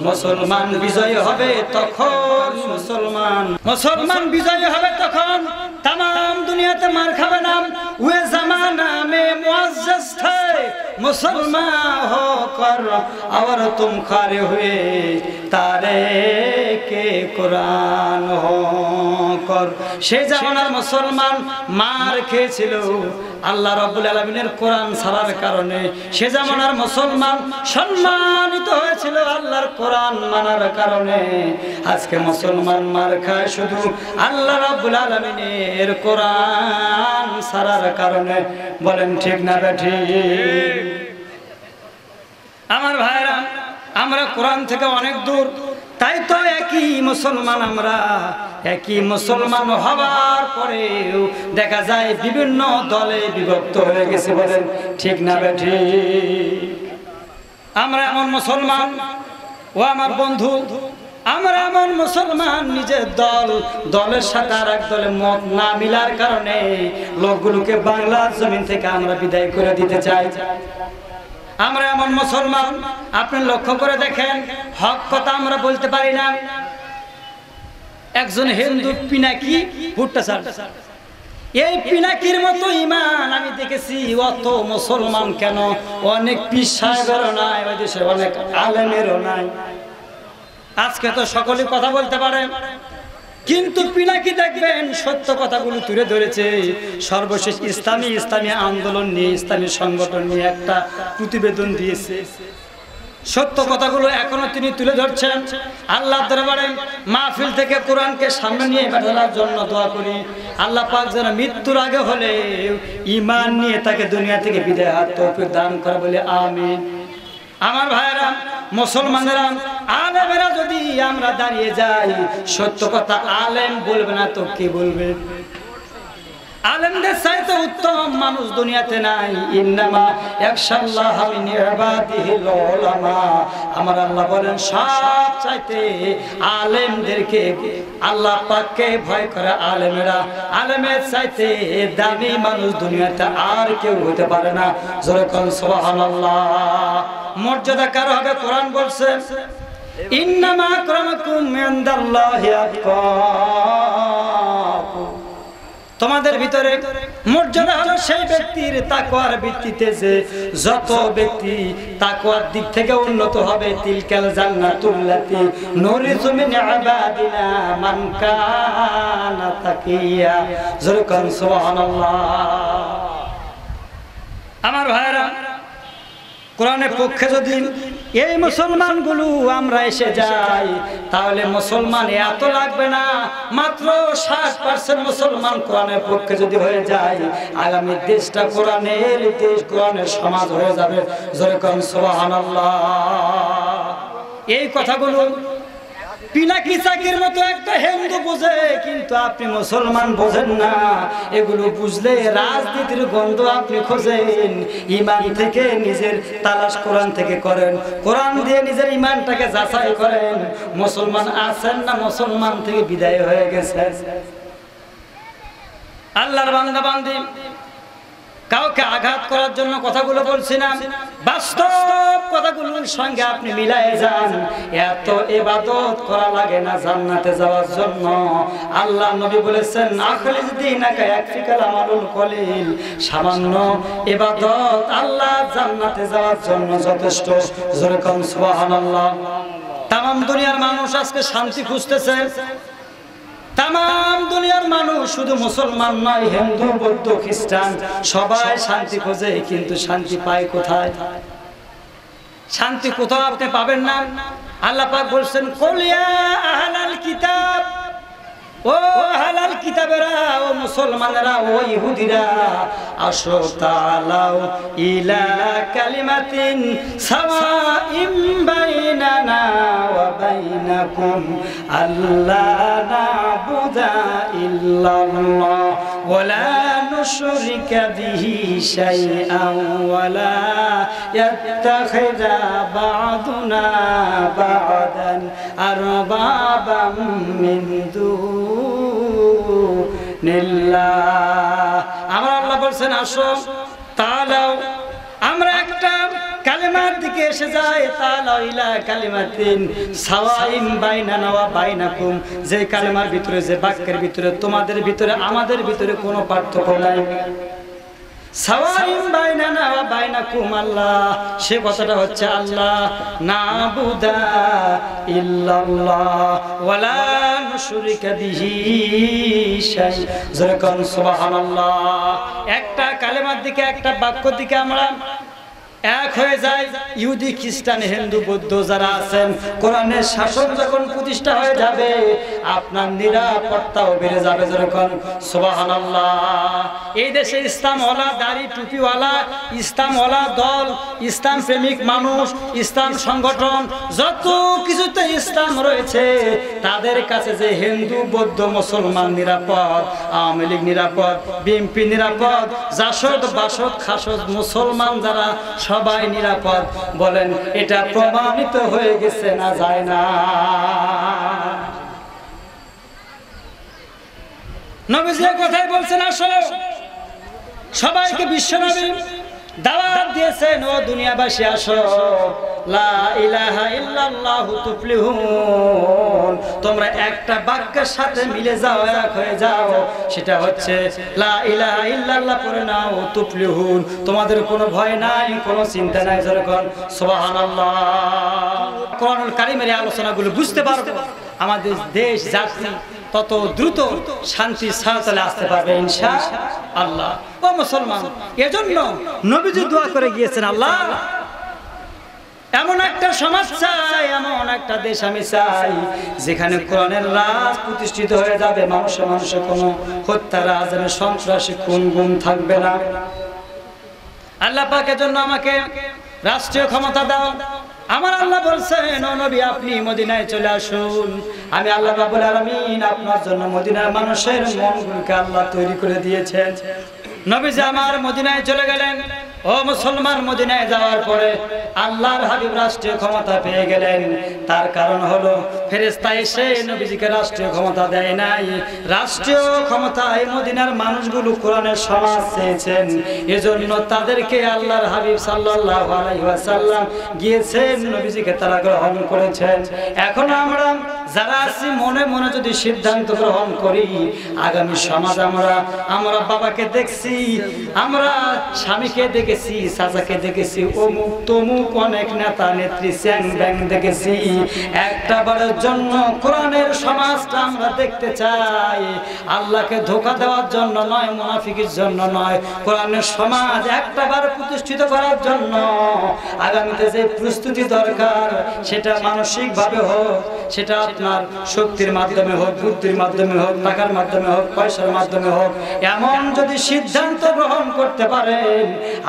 মুসলমান বিজয় হবে তখন, মুসলমান বিজয় হবে তখন तमाम दुनियाতে মার খাবে না। ওই জামানা মে মুআজ্জাজ থে মুসলমান হোকর और तुम खड़े हुए तारे के कुरान होकर। সেই জামানার মুসলমান মার খেয়েছিল আল্লাহ রাব্বুল আলামিনের কোরআন ছাড়ার কারণে। সে জামানার মুসলমান সম্মানিত হয়েছিল আল্লাহর কোরআন মানার কারণে। আজকে মুসলমান মার খায় শুধু আল্লাহ রাব্বুল আলামিনের কোরআন ছাড়ার কারণে। বলেন ঠিক না ঠিক? আমার ভাইরা, আমরা কোরআন থেকে অনেক দূর, তাই তো একই মুসলমান, আমরা একই মুসলমান হওয়ার পরেও দেখা যায় বিভিন্ন দলে বিভক্ত হয়ে গেছে। বলেন ঠিক না ঠিক? আমরা এমন মুসলমান, ও আমার বন্ধু, আমরা এমন মুসলমান নিজের দলের সাথে আর এক দলে মত না মিলার কারণে লোকগুলোকে বাংলার জমিন থেকে আমরা বিদায় করে দিতে চাই। আমরা এমন মুসলমান, আপনি লক্ষ্য করে দেখেন, হক কথা আমরা বলতে পারি না। একজন হিন্দু পিনাকি ভুট্টা ছাড়, এই পিনাকির মতো ইমান আমি দেখেছি অত মুসলমান কেন? অনেক পীর সাহেবেরও নাই, ওই দেশে অনেক আলেমেরও নাই। আজকে তো সকলেই কথা বলতে পারে, কিন্তু পিনাকি দেখবেন সত্য কথাগুলো তুলে ধরেছে। সর্বশেষ ইসলামী আন্দোলন নিয়ে, ইসলামী সংগঠন নিয়ে একটা প্রতিবেদন দিয়েছে। সত্য কথাগুলো এখনো তিনি তুলে ধরছেন। আল্লাহ দরবারে মাহফিল থেকে কোরআনকে সামনে নিয়ে বেড়ানোর জন্য দোয়া করি, আল্লাহ পাক যেন মৃত্যুর আগে হলে ঈমান নিয়ে তাকে দুনিয়া থেকে বিদায় হওয়ার তৌফিক দান করে, বলে আমিন। আমার ভাইরা, মুসলমানেরা, আলেমেরা যদি আমরা দাঁড়িয়ে যাই, সত্য কথা আলেম বলবে না তো কে বলবে? আলেমদের চাইতে উত্তম মানুষ দুনিয়াতে নাই। ইন্নামা ইয়াখশাল্লাহ মিন ইবাদিহিল উলামা। আমার আল্লাহ বলেন সব চাইতে আলেমদেরকে, আল্লাহ পাককে ভয় করে আলেমেরা। আলেমের চাইতে দামি মানুষ দুনিয়াতে আর কেউ হতে পারে না। জোরে কোন সুবহানাল্লাহ। মর্যাদা কার হবে? কোরআন বলছে ইন্নামা আকরামাকুম ইনদাল্লাহি আতকাকুম। তোমাদের ভিতরে মর্যাদা হলো সেই ব্যক্তির তাকওয়ার ভিত্তিতে, যে যত ব্যক্তি তাকওয়ার দিক থেকে উন্নত হবে, তিলকাল জান্নাতুল্লাতি নুরিযু মিন ইবাদিনা মান কানা তাকিয়া। জোরে কোন সুবহানাল্লাহ। আমার ভাইরা, কোরআনের পক্ষে যদি এই মুসলমানগুলো আমরা এসে যাই, তাহলে মুসলমান এত লাগবে না। মাত্র 60% মুসলমান কোরআনের পক্ষে যদি হয়ে যায়, আগামী দেশটা কোরআনের দেশ, কোরআনের সমাজ হয়ে যাবে। জোরে কোন সুবহানাল্লাহ। এই কথাগুলো পিনাকি চাকির মতো একটা হিন্দু বোঝে, কিন্তু আপনি মুসলমান বোঝেন না। এগুলো বুঝলে রাজনীতির গন্ধ আপনি খোঁজেন। ইমান থেকে নিজের তালাশ কোরআন থেকে করেন, কোরআন দিয়ে নিজের ইমানটাকে যাচাই করেন। মুসলমান আছেন না মুসলমান থেকে বিদায় হয়ে গেছে? আল্লাহর বান্দা বান্দি, কাউকে আঘাত করার জন্য কথাগুলো বলছি না, বাস্তব কথাগুলোর সঙ্গে আপনি মিলাই যান। এত ইবাদত করা লাগে না জান্নাতে যাওয়ার জন্য। আল্লাহ নবী বলেছেন আখলিস দীনাকা ইয়াকফিকাল আমালুল কলিল। সামান্য ইবাদত আল্লাহ জান্নাতে যাওয়ার জন্য যথেষ্ট। জোরে কোন সুবহানাল্লাহ। তাম দুনিয়ার মানুষ আজকে শান্তি খুঁজতেছে, তাম দুনিয়ার মানুষ, শুধু মুসলমান নয়, হিন্দু বৌদ্ধ খ্রিস্টান সবাই শান্তি খোঁজে, কিন্তু শান্তি পায় কোথায়? শান্তি কোথাও আপনি পাবেন না। আল্লাহ পাক বলছেন, কুল ইয়া আহলাল কিতাব, ও আহলাল কিতাবেরা, ও মুসলমানেরা, ও ইহুদিরা, আসো তাআলাউ ইলা কালিমাতিন সাওয়াইম বাইনানা ওয়া বাইনাকুম আল্লা না'বুদা ইল্লাল্লাহ ওয়া লা নুশরিকা বিহি শাইআন ওয়া লা ইয়াত্তাখিযা বা'দুনা বা'দান আরবাবাম মিন দুনিল্লাহ। আমার আল্লাহ বলছেন, আসো তাআলাউ, আমরা একটা কালিমার দিকে এসে যাই, তাআলাউ ইলা কালিমাতিন সাওয়াইম বাইনানা ওয়া বাইনাকুম, যে কালিমার ভিতরে, যে বাক্যের ভিতরে তোমাদের ভিতরে আমাদের ভিতরে কোনো পার্থক্য নাই। সাওয়াইম বাইনানা ওয়া বাইনাকুম আল্লাহ, সে কথাটা হচ্ছে আল্লাহ না'বুদা ইল্লাল্লাহ ওয়া লা নুশরিকা বিহি শাই। যখন সুবহানাল্লাহ, একটা কালেমার দিকে, একটা বাক্যের দিকে আমরা এক হয়ে যায়। ইহুদি খ্রিস্টান হিন্দু বৌদ্ধ যারা আছেন, কোরআনের শাসন যখন প্রতিষ্ঠা হয়ে যাবে, আপনার নিরাপত্তাও বেড়ে যাবে। যখন সুবহানাল্লাহ, এই দেশে ইসলামওয়ালা, দাড়ি টুপিওয়ালা, ইসলামওয়ালা দল, ইসলাম প্রেমিক মানুষ, ইসলাম সংগঠন, যত কিছুতে ইসলাম রয়েছে, তাদের কাছে যে হিন্দু বৌদ্ধ মুসলমান নিরাপদ, আওয়ামী লীগ নিরাপদ, বিএনপি নিরাপদ, জাসদ বাসদ খাসদ মুসলমান যারা সবাই নিরাপদ। বলেন, এটা প্রমাণিত হয়ে গেছে না যায় না? নবীজি কথাই বলছেন, আসো সবাইকে বিশ্বনবী দাওয়াত দিয়েছেন, ও দুনিয়াবাসী আসো, লা ইলাহা ইল্লাল্লাহু তুফলিহুন, তোমরা একটা বাক্যের সাথে মিলে যাও, এক হয়ে যাও, সেটা হচ্ছে লা ইলাহা ইল্লাল্লাহ পড়ে নাও, তুফলিহুন, তোমাদের কোনো ভয় নাই, কোনো চিন্তা নাই। যখন সুবহানাল্লাহ, কোরআনুল কারীমের এই আলোচনাগুলো বুঝতে পারবো, আমাদের দেশ জাতি তত দ্রুত শান্তি ছায়াতলে আসতে পারবে ইনশাআল্লাহ। ও মুসলমান, এজন্য নবীজি দোয়া করে গিয়েছেন, আল্লাহ এমন একটা সমাজ চাই, এমন একটা দেশ আমি চাই, যেখানে কোরআনের রাজ প্রতিষ্ঠিত হয়ে যাবে, মানুষে মানুষে কোনো হত্যা, রাজনে, সন্ত্রাসী, খুন গুম থাকবে না। আল্লাহ পাকের জন্য আমাকে রাষ্ট্রীয় ক্ষমতা দাও। আমার আল্লাহ বলছেন, ও নবী আপনি মদিনায় চলে আসুন, আমি আল্লাহ রাব্বুল আলামিন আপনার জন্য মদিনার মানুষের মনগুলোকে আল্লাহ তৈরি করে দিয়েছেন। নবীজি আমার মদিনায় চলে গেলেন। ও মুসলমান, মদিনায় যাওয়ার পরে আল্লাহর হাবিব রাষ্ট্রীয় ক্ষমতা পেয়ে গেলেন। তার কারণ হলো, ফেরেশতা এসে নবীজিকে রাষ্ট্রীয় ক্ষমতা দেয় নাই। রাষ্ট্রীয় ক্ষমতায় মদিনার মানুষগুলো কোরআনের সমাজ চেয়েছেন, এজন্য তাদেরকে আল্লাহর হাবিব সাল্লাল্লাহু আলাইহি ওয়াসাল্লাম গিয়েছেন, নবীজিকে তারা গ্রহণ করেছেন। এখন আমরা যারা আছি, মনে মনে যদি সিদ্ধান্ত গ্রহণ করি, আগামী সমাজ আমরা বাবাকে দেখছি, আমরা স্বামীকে দেখেছি, চাচাকে দেখেছি, অমুক তমুক অনেক নেতা নেত্রী চ্যাং ব্যাং দেখেছি। একটা বারের জন্য কোরআনের সমাজটা আমরা দেখতে চাই, আল্লাহকে ধোঁকা দেওয়ার জন্য নয়, মুনাফিকের জন্য নয়, কোরআনের সমাজ একটা বার প্রতিষ্ঠিত করার জন্য আগামীতে যে প্রস্তুতি দরকার, সেটা মানসিকভাবে হোক, সেটা আপনার শক্তির মাধ্যমে হোক, বুদ্ধির মাধ্যমে হোক, টাকার মাধ্যমে হোক, পয়সার মাধ্যমে হোক, এমন যদি সিদ্ধান্ত গ্রহণ করতে পারেন,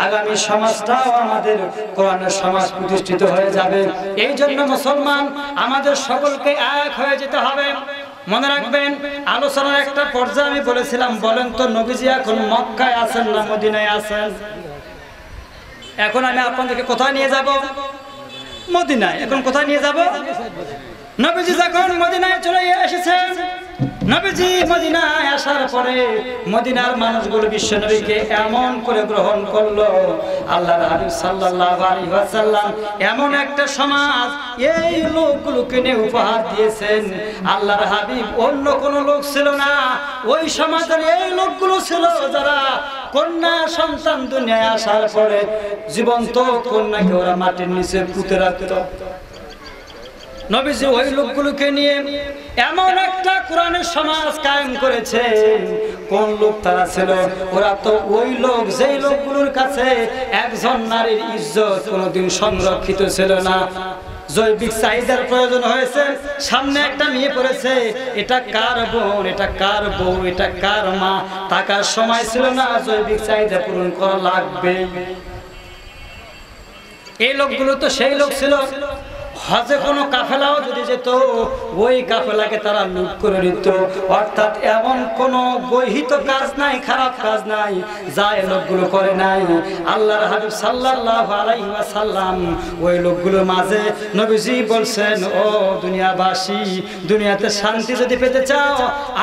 আগামী সমাজটাও আমাদের কোরআনের সমাজ প্রতিষ্ঠিত হয়ে যাবে। এই জন্য মুসলমান, আমাদের সকলকে এক হয়ে যেতে হবে। মনে রাখবেন, আলোচনার একটা পর্যায়ে আমি বলেছিলাম, বলেন তো নবীজি এখন মক্কায় আছেন না মদিনায় আছেন? এখন আমি আপনাদেরকে কোথায় নিয়ে যাব? মদিনায়। এখন কোথায় নিয়ে যাব? নবীজি যখন মদিনায় চলে এসেছেন, নবীজি মদিনায় আসার পরে মদিনার মানুষগুলো বিশ্ব নবীকে এমন করে গ্রহণ করলো, আল্লাহর হাবিব সাল্লাল্লাহু আলাইহি ওয়াসাল্লাম এমন একটা সমাজ এই লোকগুলোকে নিয়ে উপহার দিয়েছেন। আল্লাহর হাবিব অন্য কোনো লোক ছিল না, ওই সমাজের এই লোকগুলো ছিল যারা কন্যা সন্তান দুনিয়ায় আসার পরে জীবন্ত কন্যাকে ওরা মাটির নিচে পুঁতে রাখত। নবীজি ওই লোকগুলোকে নিয়ে এমন একটা কোরআনের সমাজ কায়েম করেছে। কোন লোক তারা ছিল? ওরা তো ওই লোক যেই লোকগুলোর কাছে একজন নারীর ইজ্জত কোনোদিন সংরক্ষিত ছিল না। জৈবিক চাহিদার প্রয়োজন হয়েছে, সামনে একটা মেয়ে পড়েছে, এটা কার বোন, এটা কার বউ, এটা কার মা, টাকার সময় ছিল না, জৈবিক চাহিদা পূরণ করা লাগবে। এই লোকগুলো তো সেই লোক ছিল, হজে কোনো কাফেলাও যদি যেত ওই কাফেলাকে তারা লুট করে নিত। অর্থাৎ এমন কোনো বহিত কাজ নাই, খারাপ কাজ নাই যা এই লোকগুলো করে নাই। আল্লাহর হাবিব সাল্লাল্লাহু আলাইহি ওয়াসাল্লাম ওই লোকগুলোর মাঝে নবীজি বলছেন, ও দুনিয়াবাসী, দুনিয়াতে শান্তি যদি পেতে চাও,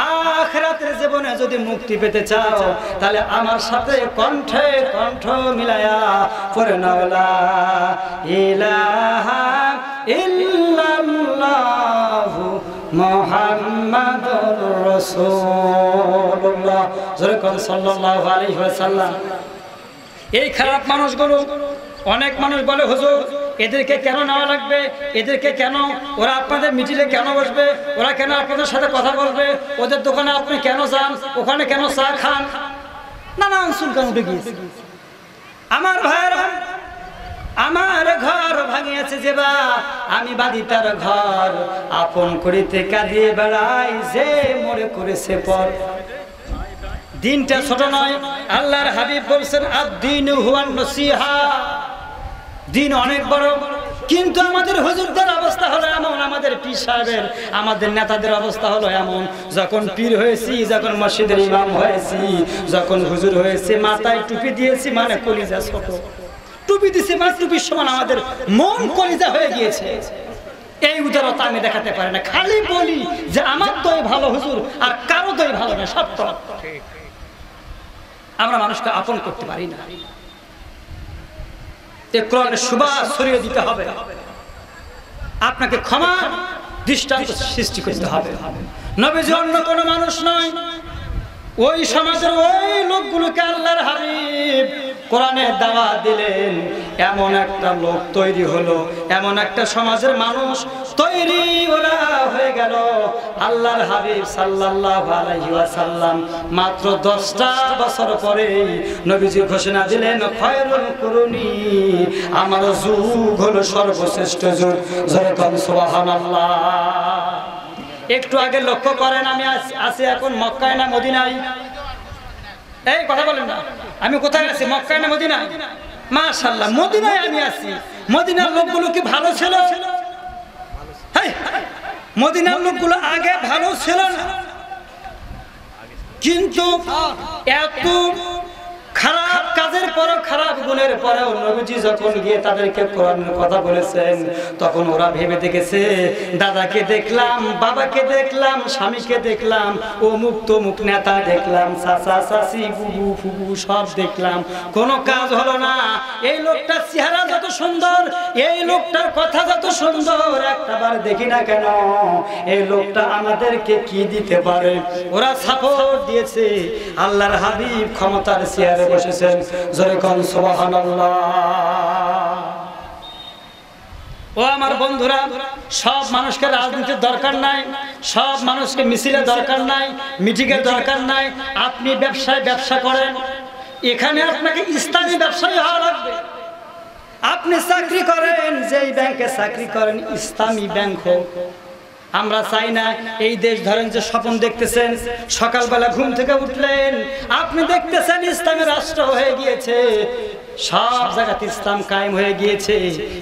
আখিরাতের জীবনে যদি মুক্তি পেতে চাও, তাহলে আমার সাথে কণ্ঠে কণ্ঠ মিলায়া পড়ে নাও লা ইলাহা ইল্লাল্লাহু মুহাম্মাদুর রাসূলুল্লাহ সাল্লাল্লাহু আলাইহি ওয়াসাল্লাম। এই খারাপ মানুষগুলো, অনেক মানুষ বলে হুজুর এদেরকে কেন নেওয়া লাগবে, এদেরকে কেন, ওরা আপনাদের মিটিংয়ে কেন বসবে, ওরা কেন আপনাদের সাথে কথা বলবে, ওদের দোকানে আপনি কেন যান, ওখানে কেন চা খান, নানান সুলকান উঠে গিয়েছে। আমার ভাইয়েরা, আমার ঘর ভাঙিয়েছে যে বা আমি বাদি তার ঘর, আপন করিতে কাঁদিয়ে বেড়াই যে মরে করেছে পর। দিনটা ছোট নয়, আল্লাহর হাবিব বলছেন আদ-দীন হুয়ান নসিহা, দিন অনেক বড়। কিন্তু আমাদের হুজুরদের অবস্থা হলো এমন, আমাদের পীর সাহেবের, আমাদের নেতাদের অবস্থা হলো এমন, যখন পীর হয়েছি, যখন মসজিদের ইমাম হয়েছি, যখন হুজুর হয়েছে, মাথায় টুপি দিয়েছি মানে কলিজা ছোট, টুপি দিছে মানে টুপির সমান আমাদের মন কলিজা হয়ে গিয়েছে। এই উদারতা আমি দেখাতে পারি না, খালি বলি যে আমার দই ভালো হুজুর, আর কারো দই ভালো না, সব তো আমরা মানুষকে আপন করতে পারি না। এই কোরআনের সুবাস ছড়িয়ে দিতে হবে, আপনাকে ক্ষমা দৃষ্টান্ত সৃষ্টি করতে হবে। নবীজি অন্য কোনো মানুষ নয়, ওই সমাজের ওই লোকগুলোকে আল্লাহর হাবিব কোরআনের দাওয়াত দিলেন। এমন একটা লোক তৈরি হলো, এমন একটা সমাজের মানুষ তৈরি ওরা হয়ে গেল। আল্লাহর হাবিব সাল্লাল্লাহু আলাইহি ওয়াসাল্লাম মাত্র 10টা বছর পরে নবীজি ঘোষণা দিলেন, খয়রুল কুরুনি, আমার যুগ হলো সর্বশ্রেষ্ঠ যুগ। জোরে বলেন সুবহানাল্লাহ। একটু আগে লক্ষ্য করেন, আমি আছি এখন মক্কায় না মদিনায়? এই কথা বলেন না, আমি কোথায় আছি, মক্কায় না মদিনায়? মাশাআল্লাহ, মদিনায় আমি আছি। মদিনার লোকগুলো কি ভালো ছিল? মদিনার লোকগুলো আগে ভালো ছিল না, কিন্তু এত খারাপ কাজের পরও, খারাপ গুণের পরেও নবীজি যখন গিয়ে তাদেরকে কোরআনের কথা বলেছেন, তখন ওরা ভেবে দেখেছে, দাদাকে দেখলাম, বাবাকে দেখলাম, স্বামীকে দেখলাম, অমুক তমুক নেতা দেখলাম, চাচা চাচি, বুবু ফুবু সব দেখলাম, কোনো কাজ হলো না। এই লোকটার চেহারা যত সুন্দর, এই লোকটার কথা যত সুন্দর, একটাবার দেখি না কেন, এই লোকটা আমাদেরকে কি দিতে পারে। ওরা সাপোর্ট দিয়েছে। আল্লাহর হাবিব ক্ষমতার চেয়ারে বসেছেন। জোরে কোন সুবহানাল্লাহ। ও আমার বন্ধুরা, সব মানুষকে রাজনীতির দরকার নাই, সব মানুষকে মিছিলের দরকার নাই, মিটিংয়ের দরকার নাই। আপনি ব্যবসায় ব্যবসা করেন, এখানে আপনাকে ইসলামী ব্যবসায়ী হওয়া লাগবে। আপনি চাকরি করেন, যেই ব্যাংকে চাকরি করেন ইসলামী ব্যাংক হোক। আমরা চাই না এই দেশ, ধরেন যে স্বপ্ন দেখতেছেন, সকালবেলা ঘুম থেকে উঠলেন, আপনি দেখতেছেন ইসলামের রাষ্ট্র হয়ে গিয়েছে, সব জায়গাতে ইসলাম কায়েম হয়ে গিয়েছে,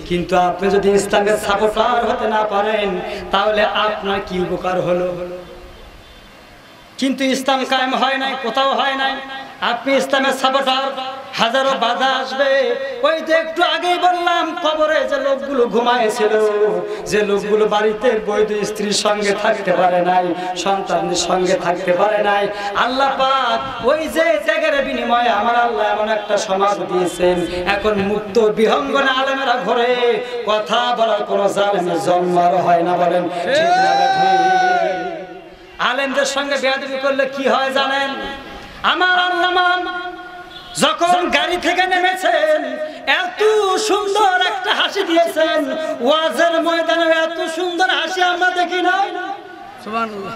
কিন্তু আপনি যদি ইসলামের সাপোর্টার হতে না পারেন, তাহলে আপনার কি উপকার হলো? কিন্তু ইসলাম কায়েম হয় নাই, কোথাও হয় নাই। আপনি ইসলামের সাপোর্টার, হাজারো বাধা আসবে। ওই যে একটু আগেই বললাম, কবরে যে লোকগুলো ঘুমায়েছিল, যে লোকগুলো বাড়িতে বৈধ স্ত্রীর সঙ্গে থাকতে পারে নাই, সন্তানদের সঙ্গে থাকতে পারে নাই, আল্লাহ পাক ওই যে ত্যাগের বিনিময়ে আমার আল্লাহ এমন একটা সমাজ দিয়েছেন, এখন মুক্ত বিহঙ্গনা আলেমেরা ঘরে কথা বলার কোনো জালেমের জন্ম আর হয় না। বলেন ঠিক না ঠিক? আলেমদের সঙ্গে বেয়াদবি করলে কি হয় জানেন? আমার আল্লামা যখন গাড়ি থেকে নেমেছেন, এত সুন্দর একটা হাসি দিয়েছেন, ওয়াজের ময়দানে এত সুন্দর হাসি আমরা দেখি না। সুবহানাল্লাহ।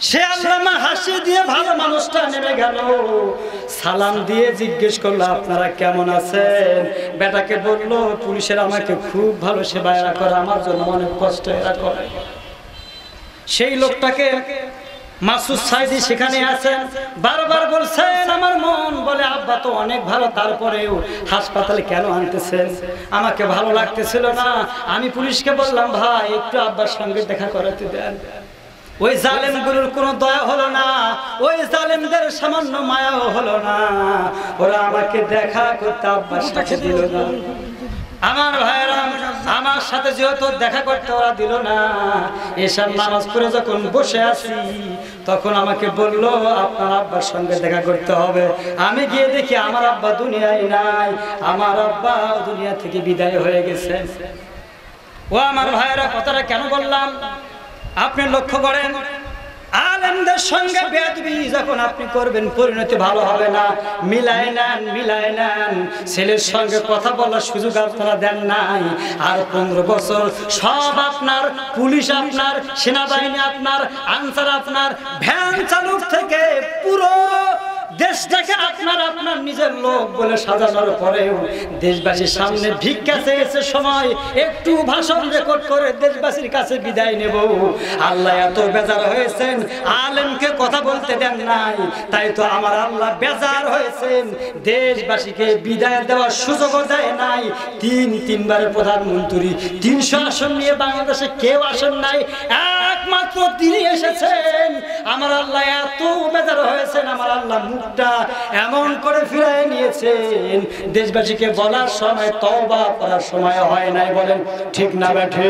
সে আল্লামা হাসি দিয়ে ভালো মানুষটা নেমে গেল, সালাম দিয়ে জিজ্ঞেস করলো আপনারা কেমন আছেন। বেটাকে বললো পুলিশের আমাকে খুব ভালো সেবা এরা করে, আমার জন্য অনেক কষ্ট এরা করে। সেই লোকটাকে মাসুদ সাইদি সেখানে আছেন, বারবার বলছেন আমার মন বলে আব্বা তো অনেক ভালো, তারপরেও হাসপাতালে কেন আনতেছেন, আমাকে ভালো লাগতেছিল না। আমি পুলিশকে বললাম ভাই একটু আব্বার সঙ্গে দেখা করাতে দেন। ওই জালেমগুলোর কোনো দয়া হলো না, ওই জালেমদের সামান্য মায়াও হলো না, ওরা আমাকে দেখা করতে আব্বার সাথে দিল না। আমার ভাইরা আমার সাথে যেহেতু দেখা করতে ওরা দিল না, এসব নামাজ পড়ে যখন বসে আছি তখন আমাকে বললো আপনার আব্বার সঙ্গে দেখা করতে হবে। আমি গিয়ে দেখি আমার আব্বা দুনিয়ায় নাই, আমার আব্বা দুনিয়া থেকে বিদায় হয়ে গেছে। ও আমার ভাইরা কথাটা কেন বললাম আপনি লক্ষ্য করেন, আলেমদের সঙ্গে বেয়াদবি যখন আপনি করবেন পরিণতি ভালো হবে না। মিলায় নেন, ছেলের সঙ্গে কথা বলার সুযোগ আপনারা দেন নাই, আর 15 বছর সব আপনার, পুলিশ আপনার, সেনাবাহিনী আপনার, আনসার আপনার, ভ্যান চালক থেকে পুরো দেশটাকে আপনার নিজের লোক বলে সাজানোর পরেও দেশবাসীর সামনে ভিক্ষা চেয়েছে সময় একটু ভাষণ রেকর্ড করে দেশবাসীর কাছে বিদায় নেব। আল্লাহ এত বেজার হয়েছেন, আলেমকে কথা বলতে দেন নাই, তাই তো আমার আল্লাহ বেজার হয়েছেন, দেশবাসীকে বিদায় দেওয়ার সুযোগও দেয় নাই। তিনবারের প্রধানমন্ত্রী, 300 আসন নিয়ে বাংলাদেশে কেউ আসন নাই, একমাত্র তিনি এসেছেন। আমার আল্লাহ এত বেজার হয়েছেন, আমার আল্লাহ মুখটা এমন করে ফিরিয়ে নিয়েছেন, দেশবাসীকে বলার সময় তওবা করার সময় হয় নাই। বলেন ঠিক না বেঠে?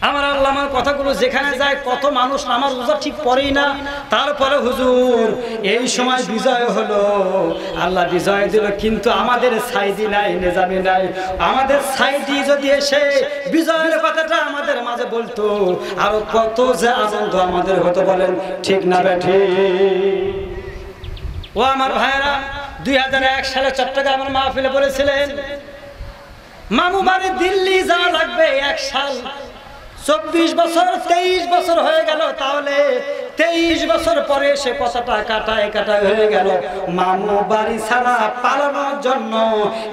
আমার আল্লাহ আমার কথাগুলো যেখানে যায় কত মানুষ নামাজ রোজা ঠিক পড়েই না, তারপরে হুজুর এই সময় বিজয় হলো, আল্লাহ বিজয় দিল, কিন্তু আমাদের সাইদি নাই, নিজামি নাই। আমাদের সাইদি যদি এসে বিজয়ের কথাটা আমাদের মাঝে বলতো আরো কত যে আনন্দ আমাদের হতো। বলেন ঠিক না বেঠি? ও আমার ভাইরা 2001 সালে চট্টগ্রামের মাহফিলে বলেছিলেন মামু বাড়ি দিল্লি যাওয়া লাগবে 1 সাল, 24 বছর 23 বছর হয়ে গেল, তাহলে 23 বছর পরে সে কথাটা কাটায় হয়ে গেল। মামু বাড়ি ছাড়া পালানোর জন্য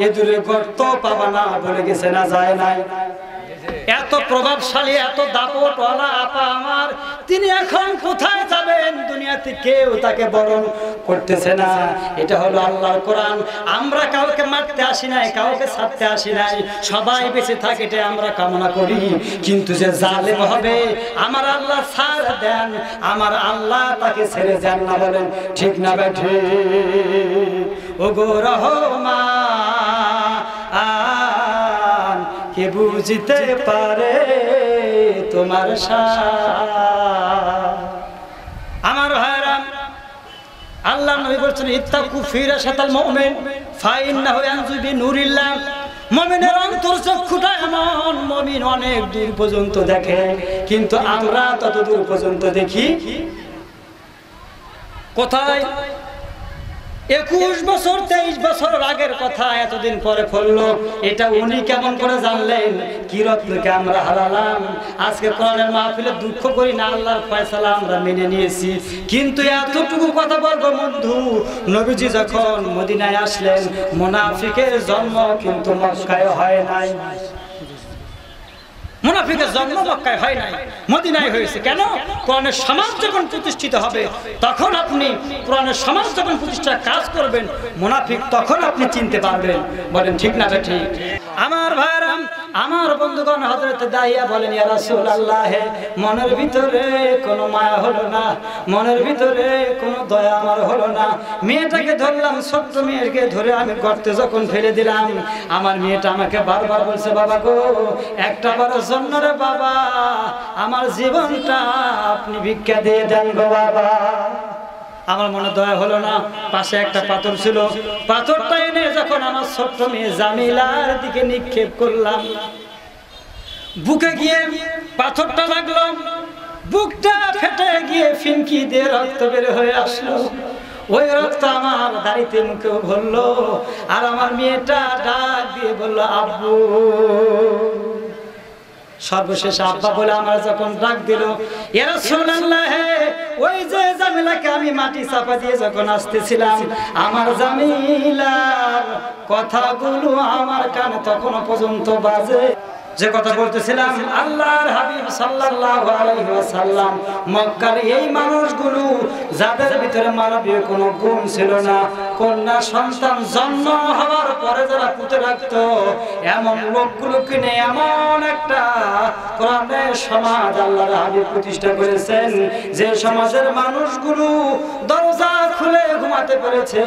এ দূরে গর্ত পাবা না বলে গেছে না, যায় নাই? এত প্রভাবশালী, এত দাপটওয়ালা আপা আমার, তিনি এখন কোথায় যাবেন? দুনিয়াতে কেউ তাকে বরণ করতেছে না। এটা হলো আল্লাহর কোরআন। আমরা কাউকে মারতে আসি নাই, কাউকে ছাড়তে আসি নাই, সবাই বেঁচে থাকে এটা আমরা কামনা করি। কিন্তু যে জালেম হবে আমার আল্লাহ ছাড় দেন, আমার আল্লাহ তাকে ছেড়ে দেন না। বলেন ঠিক না বেঠি? ও গো রহমান কে বুঝতে পারে তোমার আমার ভাইরা, আল্লাহ নবী বলেছেন ইত্তাকু ফিরাশাতাল মুমিন ফাইন্নাহু ইয়ানজু বিনুরিল্লাহ। মুমিনের অন্তর্চক্ষুটা এমন, মুমিন অনেক দূর পর্যন্ত দেখে, কিন্তু আমরা তত দূর পর্যন্ত দেখি কোথায়? 21 বছর 23 বছর আগের কথা এতদিন পরে ফললো, এটা উনি কেমন করে জানলেন? কি রত্নকে আমরা হারালাম। আজকে কোরআনের মাহফিলে দুঃখ করি না, আল্লাহর ফয়সালা আমরা মেনে নিয়েছি, কিন্তু এতটুকু কথা বলবো বন্ধু, নবীজি যখন মদিনায় আসলেন মুনাফিকের জন্ম কিন্তু মক্কায় হয় নাই। মুনাফিকের জন্ম মক্কায় হয় নাই, মদিনায় হয়েছে। কেন? কোরআনের সমাজ যখন প্রতিষ্ঠিত হবে তখন আপনি, কোরআনের সমাজ যখন প্রতিষ্ঠার কাজ করবেন, মুনাফিক তখন আপনি চিনতে পারবেন। বলেন ঠিক না ঠিক? আমার ভাইরা, আমার বন্ধুগণ, হযরত দাইয়া বলেন ইয়া রাসূলুল্লাহ, মনের ভিতরে কোনো মায়া হলো না, মনের ভিতরে কোনো দয়া আমার হলো না। মেয়েটাকে ধরলাম, ছোট্ট মেয়েকে ধরে আমি গর্তে যখন ফেলে দিলাম, আমার মেয়েটা আমাকে বারবার বলছে বাবা গো, একটা বড় জন্য রে বাবা, আমার জীবনটা আপনি ভিক্ষা দিয়ে দেন গো বাবা। আমার মনে দয়া হলো না, পাশে একটা পাথর ছিল, পাথরটা এনে যখন আমার ছোট্ট মেয়ে জামিলার দিকে নিক্ষেপ করলাম, বুকে গিয়ে পাথরটা লাগলো, বুকটা ফেটে গিয়ে ফিনকি দিয়ে রক্ত বের হয়ে আসলো। ওই রক্ত আমার দাড়িতে মুখেও ভরলো। আর আমার মেয়েটা ডাক দিয়ে বলল আব্বু। সর্বশেষ আব্বা বলে আমার যখন ডাক দিল, ইয়া রাসূলুল্লাহ, ওই যে জামিলাকে আমি মাটি চাপা দিয়ে যখন আসতেছিলাম, আমার জামিলার কথাগুলো আমার কানে তখনো পর্যন্ত বাজে। যে কথা বলতেছিলাম, আল্লাহর হাবিব সাল্লাল্লাহু আলাইহি ওয়াসাল্লাম মক্কার এই মানুষগুলো যাদের ভিতরে মানবীয় কোনো গুণ ছিল না, কন্যা সন্তান জন্ম হওয়ার পরে যারা পুঁতে রাখতো, এমন লোকগুলোকে নিয়ে এমন একটা কোরআনের সমাজ আল্লাহর হাবিব প্রতিষ্ঠা করেছেন, যে সমাজের মানুষগুলো দরজা খুলে ঘুমাতে পেরেছে,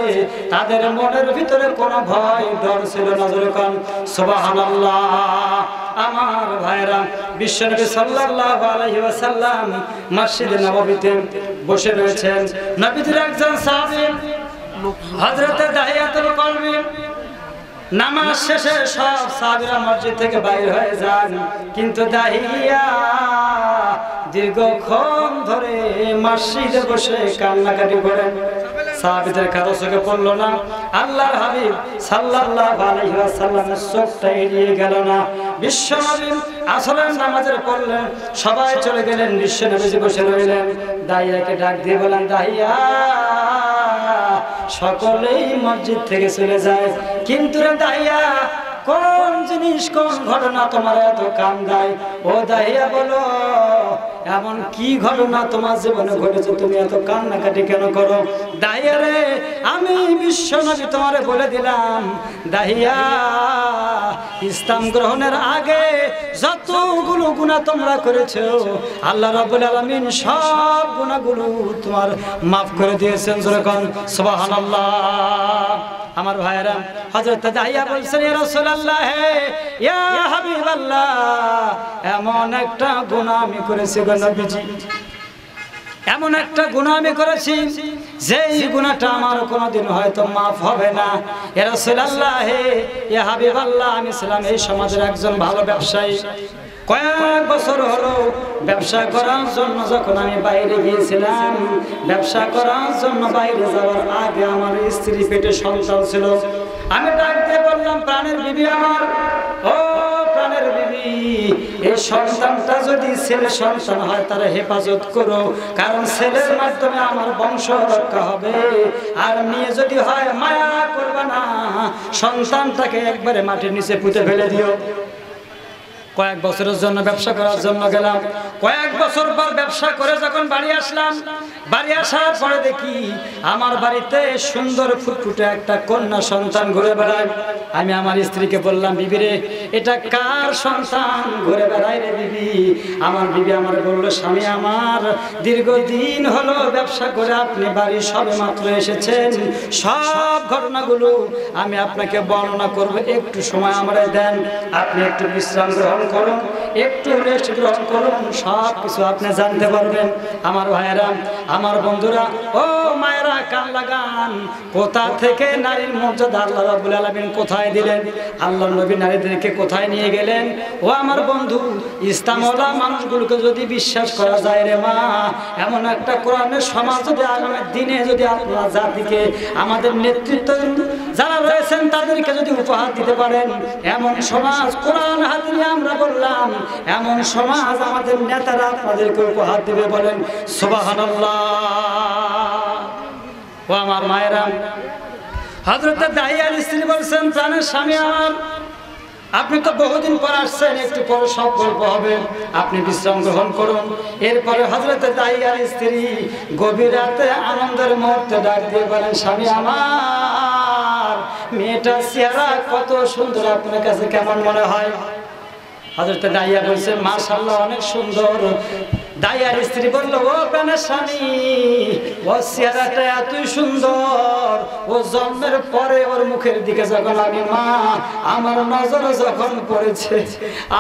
তাদের মনের ভিতরে কোনো ভয় ডর ছিল না। জোরে কোন সুবহানাল্লাহ। আমার ভাইরা, বিশ্বনবী সাল্লাল্লাহু আলাইহি ওয়াসাল্লাম মসজিদে নববীতে বসে রয়েছেন। নবীজির একজন সাহাবী হযরত দাহিয়াতুল কলবি, নামাজ শেষে সব সাহাবীরা মসজিদ থেকে বাইরে হয়ে যান, কিন্তু দাহিয়া দীর্ঘক্ষণ ধরে মসজিদে বসে কান্নাকাটি করেন। সাহাবীদের কারো চোখে পড়লো না, আল্লাহর হাবিব সাল্লাল্লাহু আলাইহি ওয়াসাল্লামের চোখটা এড়িয়ে গেল না। বিশ্বনবী আসরের নামাজের পড়লেন, সবাই চলে গেলেন, বিশ্বনবী বসে রইলেন। দাহিয়াকে ডাক দিয়ে বলেন, দাহিয়া, সকলেই মসজিদ থেকে চলে যায়, কিন্তু রে দাহিয়া, কোন জিনিস কোন ঘটনা তোমার এত কান্দায়? ও দাহিয়া বলো, এমন কি ঘটনা তোমার জীবনে ঘটেছে, তুমি এত কান্নাকাটি কেন করো? দাহিয়া রে, আমি বিশ্বনবী তোমারে বলে দিলাম, দাহিয়া, ইসলাম গ্রহণের আগে যতগুলো গুনাহ তোমরা করেছো, আল্লাহ রাব্বুল আলামিন সব গুনাহগুলো তোমার মাফ করে দিয়েছেন। যেরকম সুবহানাল্লাহ। আমার ভাইরা, হযরত দাহিয়া বলছেন, ইয়া রাসূলুল্লাহ, ইয়া হাবিবাল্লাহ, এমন একটা গুনাহ আমি করেছি গো নবীজি, এমন একটা গুনাহ আমি করেছি যেই গুনাহটা আমার কোনোদিন হয়তো মাফ হবে না। ইয়া রাসূলুল্লাহ, ইয়া হাবিবাল্লাহ, আমি ছিলাম এই সমাজের একজন ভালো ব্যবসায়ী। কয়েক বছর হলো ব্যবসা করার জন্য যখন আমি বাইরে গিয়েছিলাম, ব্যবসা করার জন্য বাইরে যাওয়ার আগে আমার স্ত্রী পেটে সন্তান ছিল। আমি ডাক দিয়ে বললাম, প্রাণের বিবি আমার, ও প্রাণের বিবি, এই সন্তানটা যদি ছেলে সন্তান হয় তারা হেফাজত করো, কারণ ছেলের মাধ্যমে আমার বংশ রক্ষা হবে। আর মেয়ে যদি হয়, মায়া করবে না, সন্তানটাকে একবারে মাটির নিচে পুঁতে ফেলে দিও। কয়েক বছরের জন্য ব্যবসা করার জন্য গেলাম। কয়েক বছর পর ব্যবসা করে যখন বাড়ি আসলাম, বাড়ি আসার পরে দেখি আমার বাড়িতে সুন্দর ফুটফুটে একটা কন্যা সন্তান ঘুরে বেড়ায়। আমি আমার স্ত্রীকে বললাম, বিবি রে, এটা কার সন্তান ঘুরে বেড়ায় রে বিবি? আমার বিবি আমার বললো, স্বামী আমার, দীর্ঘদিন হলো ব্যবসা করে আপনি বাড়ি সবে মাত্র এসেছেন, সব ঘটনাগুলো আমি আপনাকে বর্ণনা করব, একটু সময় আমরা দেন, আপনি একটু বিশ্রাম গ্রহণ করুন, একটু রেস্ট গ্রহণ করুন, সব কিছু আপনি জানতে পারবেন। আমার ভাইয়েরা, আমার বন্ধুরা, ও মায়েরা, কান লাগান। কোথা থেকে নারীর মর্যাদা আল্লাহ রাব্বুল আলামিন কোথায় দিলেন, আল্লাহর নবী নারীদেরকে কোথায় নিয়ে গেলেন। ও আমার বন্ধু, ইসলামওয়ালা মানুষগুলোকে যদি বিশ্বাস করা যায় রে মা, এমন একটা কোরআনের সমাজ যদি আগামী দিনে যদি আপনারা জাতিকে, আমাদের নেতৃত্ব যারা রয়েছেন তাদেরকে যদি উপহার দিতে পারেন, এমন সমাজ কোরআন হাদিসে আমরা বললাম, এমন সমাজ আমাদের নেতারা আপনাদেরকে উপহার দেবে। বলেন সুবহানাল্লাহ। ও আমার মায়েরা, হযরত দাহিয়ার স্ত্রী বলছেন, প্রাণের স্বামী আমার, আপনি তো বহুদিন পর আসছেন, একটু পরে সব গল্প হবে, আপনি বিশ্রাম গ্রহণ করুন। এরপরে হযরত দাহিয়ার স্ত্রী গভীর রাতে আনন্দের মুহূর্তে ডাক দিয়ে বলেন, স্বামী আমার, মেয়েটার চেহারা কত সুন্দর, আপনার কাছে কেমন মনে হয়? হযরত দাহিয়া বলছে, মাশাআল্লাহ, অনেক সুন্দর। দাহিয়ার স্ত্রী বলল, ও প্রাণের স্বামী, ও চেহারাটা এতই সুন্দর, ও জন্মের পরে ওর মুখের দিকে যখন আমি মা, আমার নজর যখন পড়েছে,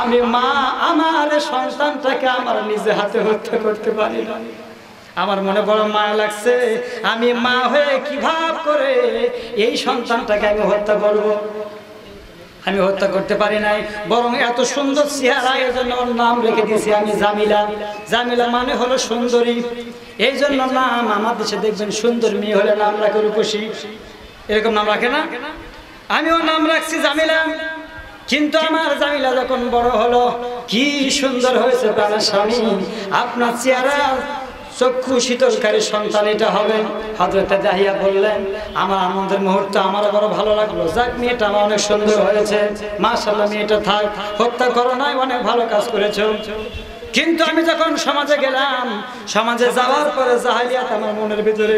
আমি মা আমার সন্তানটাকে আমার নিজে হাতে হত্যা করতে পারি না। আমার মনে বড় মায়া লাগছে, আমি মা হয়ে কি ভাব করে এই সন্তানটাকে আমি হত্যা করব। আমি হত্যা করতে পারি নাই, বরং এত সুন্দর চেহারা, এই জন্য ওর নাম রেখে দিয়েছি আমি জামিলা। জামিলা মানে হলো সুন্দরী, এই জন্য নাম। আমার দেশে দেখবেন সুন্দর মেয়ে হলে নাম রাখে রূপসী, এরকম নাম রাখে না? আমিও নাম রাখছি জামিলা। কিন্তু আমার জামিলা যখন বড় হলো, কি সুন্দর হয়েছে প্রাণের স্বামী, আপনার চেহারা চক্ষু শীতলকারী সন্তান এটা হবে। হযরতে দাহিয়া বললেন, আমার আনন্দের মুহূর্ত আমার বড় ভালো লাগলো, যাক মেয়েটা আমার অনেক সুন্দর হয়েছে, মাশাআল্লাহ মেয়েটা থাক, হত্যা করো নাই, অনেক ভালো কাজ করেছো। কিন্তু আমি যখন সমাজে গেলাম, সমাজে যাওয়ার পরে জাহেলিয়াত আমার মনের ভিতরে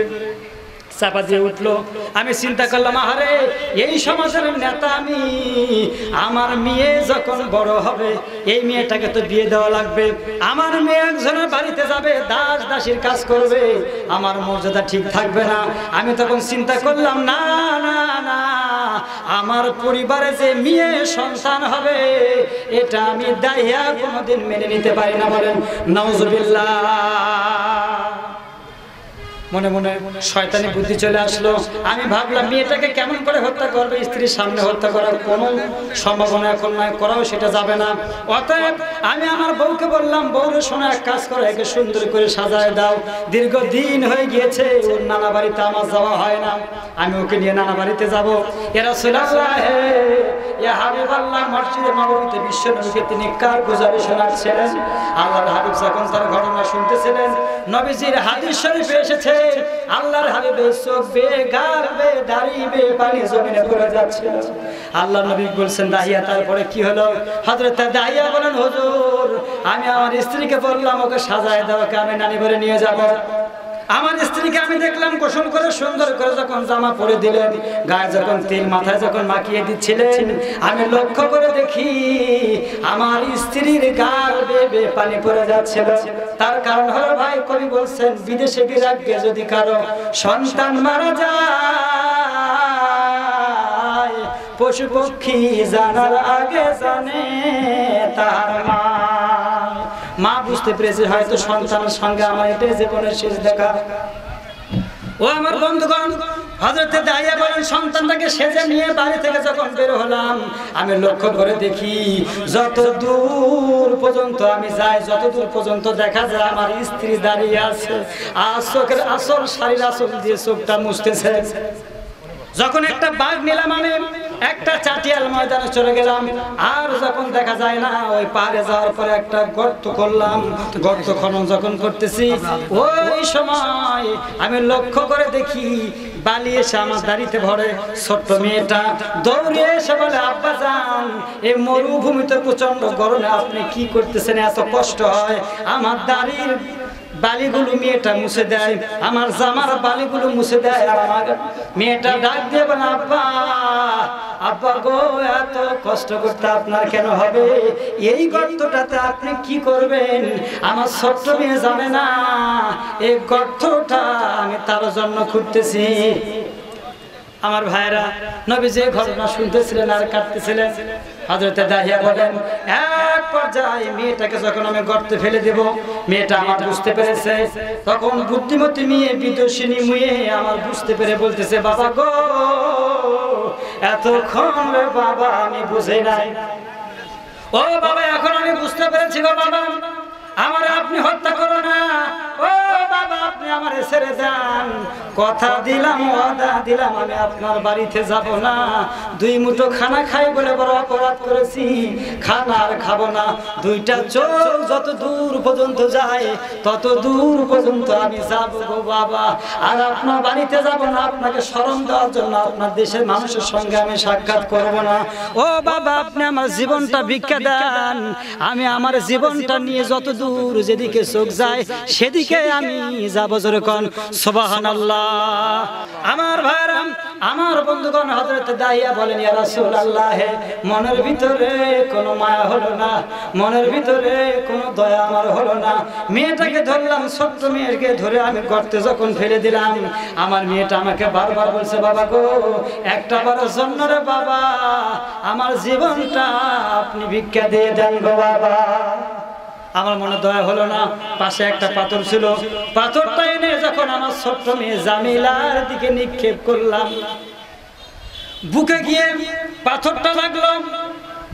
চাপা দিয়ে উঠলো। আমি চিন্তা করলাম, আরে এই সমাজের নেতা আমি, আমার মেয়ে যখন বড় হবে এই মেয়েটাকে তো বিয়ে দেওয়া লাগবে। আমার মেয়ে একজনের বাড়িতে যাবে, দাস দাসীর কাজ করবে, আমার মর্যাদা ঠিক থাকবে না। আমি তখন চিন্তা করলাম, না না না, আমার পরিবারে যে মেয়ে সন্তান হবে এটা আমি দাহিয়া কোনোদিন মেনে নিতে পারি না। বলেন নাউজুবিল্লাহ। মনে মনে শয়তানি বুদ্ধি চলে আসলো। আমি ভাবলাম মেয়েটাকে কেমন করে হত্যা করবে, স্ত্রীর সামনে হত্যা করার কোনো সম্ভাবনা এখন নয়, করাও সেটা যাবে না। অতএব আমি আমার বউকে বললাম, বউরে শোনো, এক কাজ করো, একে সুন্দর করে সাজায় দাও। দীর্ঘদিন হয়ে গিয়েছে ওর নানা বাড়িতে আমার যাওয়া হয় না, আমি ওকে নিয়ে নানা বাড়িতে যাবো। ইয়া রাসূলুল্লাহ, ইয়া হাবিবাল্লাহ, মসজিদে নববীতে বিশ্বনবীকে তিনি কারগুজারি শোনাচ্ছিলেন। আল্লাহর হাবিব যখন তার ঘটনা শুনতেছিলেন, নবীজির হাদিস শরীফে এসেছে, আল্লাহর হাবিবের চোখ বেয়ে, গাল বেয়ে, দাড়ি বেয়ে পানি জমিনে পড়ে যাচ্ছে। আল্লাহর নবী বলছেন, দাহিয়া তারপরে কি হলো? হযরত দাহিয়া বলেন, হুজুর আমি আমার স্ত্রীকে বললাম ওকে সাজায় দাও, ওকে আমি নানি ঘরে নিয়ে যাব। আমার স্ত্রীকে আমি দেখলাম গোসল করে সুন্দর করে যখন জামা পরে দিলেন, গায়ে যখন তেল মাথায় যখন মাখিয়ে দিচ্ছিলেন, আমি লক্ষ্য করে দেখি আমার স্ত্রীর গাল বেয়ে পানি পড়ে যাচ্ছিল। তার কারণ হলো, ভাই কবি বলছেন, বিদেশে বিরাগ্যে যদি কারো সন্তান মারা যায়, পশু পক্ষী জানার আগে জানে তার মা। মা বুঝতে পেরেছে হয়তো সন্তানের সঙ্গে আমার এটাই জীবনের শেষ দেখা। ও আমার বন্ধুগণ, হযরতে দাহিয়া বলেন, সন্তানটাকে সেজে নিয়ে বাড়ি থেকে যখন বের হলাম, আমি লক্ষ্য করে দেখি যত দূর পর্যন্ত আমি যাই, যত দূর পর্যন্ত দেখা যায় আমার স্ত্রী দাঁড়িয়ে আছে, আর চোখের আসল, শাড়ির আসল দিয়ে চোখটা মুছতেছে। যখন একটা বাঘ নিলাম, আমি একটা চাটিয়াল ময়দানে চলে গেলাম, আর যখন দেখা যায় না, ওই পাহাড়ে যাওয়ার পরে একটা গর্ত করলাম। গর্ত খনন যখন করতেছি, ওই সময় আমি লক্ষ্য করে দেখি বালি এসে আমার দাড়িতে ভরে। ছোট্ট মেয়েটা দৌড়ে এসে বলে, আব্বা যান, এই মরুভূমিতে প্রচন্ড গরমে আপনি কি করতেছেন, এত কষ্ট হয়। আমার দাড়ির বালিগুলো মেয়েটা মুছে দেয়, আমার জামার বালিগুলো মুছে দেয়। আর আমার মেয়েটা ডাক দিয়ে বলে, আব্বা আব্বা গো, এত কষ্ট করতে আপনার কেন হবে? এই গর্তটাতে আপনি কি করবেন? আমার ছোট্ট মেয়ে জানে না এই গর্তটা আমি তার জন্য খুঁড়তেছি। আমার ভাইরা নবী যে ঘটনা শুনতেছিলেন আর কাটতেছিলেন, হযরতে দাহিয়া বলেন, এক পর্যায়ে মেয়েটাকে যখন আমি গর্তে ফেলে দেব, মেয়েটা আমার বুঝতে পেরেছে। তখন বুদ্ধিমতী মেয়ে, বিদর্শিনী মেয়ে আমার বুঝতে পেরে বলতেছে, বাবা গো, এতক্ষণ বাবা আমি বুঝে নাই। ও বাবা, এখন আমি বুঝতে পেরেছি গো বাবা, আমার আপনি হত্যা করো না। ও বাবা, আপনি আমার ছেড়ে যান। কথা দিলাম, ওয়াদা দিলাম, আমি আপনার বাড়িতে যাব না। দুই মুঠো খানা খাই বলে বড় অপরাধ করেছি, খানা আর খাবো না। দুইটা চোখ যত দূর পর্যন্ত যায় তত দূর পর্যন্ত আমি যাব গো বাবা, আর আপনার বাড়িতে যাব না। আপনাকে শরম দেওয়ার জন্য আপনার দেশের মানুষের সঙ্গে আমি সাক্ষাৎ করব না। ও বাবা, আপনি আমার জীবনটা ভিক্ষা দেন, আমি আমার জীবনটা নিয়ে যত দূর যেদিকে চোখ যায় সেদিকে আমি যাব। যেরকম সুবহানাল্লাহ। আমার ভাইরা, আমার বন্ধুগণ, হযরত দাহিয়া বলেন, ইয়া রাসূলুল্লাহ, মনের ভিতরে কোনো মায়া হলো না, মনের ভিতরে কোনো দয়া আমার হলো না। মেয়েটাকে ধরলাম, ছোট্ট মেয়েকে ধরে আমি গর্তে যখন ফেলে দিলাম, আমার মেয়েটা আমাকে বারবার বলছে, বাবা গো, একটা বারের জন্য রে বাবা, আমার জীবনটা আপনি ভিক্ষা দিয়ে দেন গো বাবা। আমার মনে দয়া হলো না। পাশে একটা পাথর ছিল, পাথরটা এনে যখন আমার ছোট্ট মেয়ে জামিলার দিকে নিক্ষেপ করলাম, বুকে গিয়ে পাথরটা লাগলো,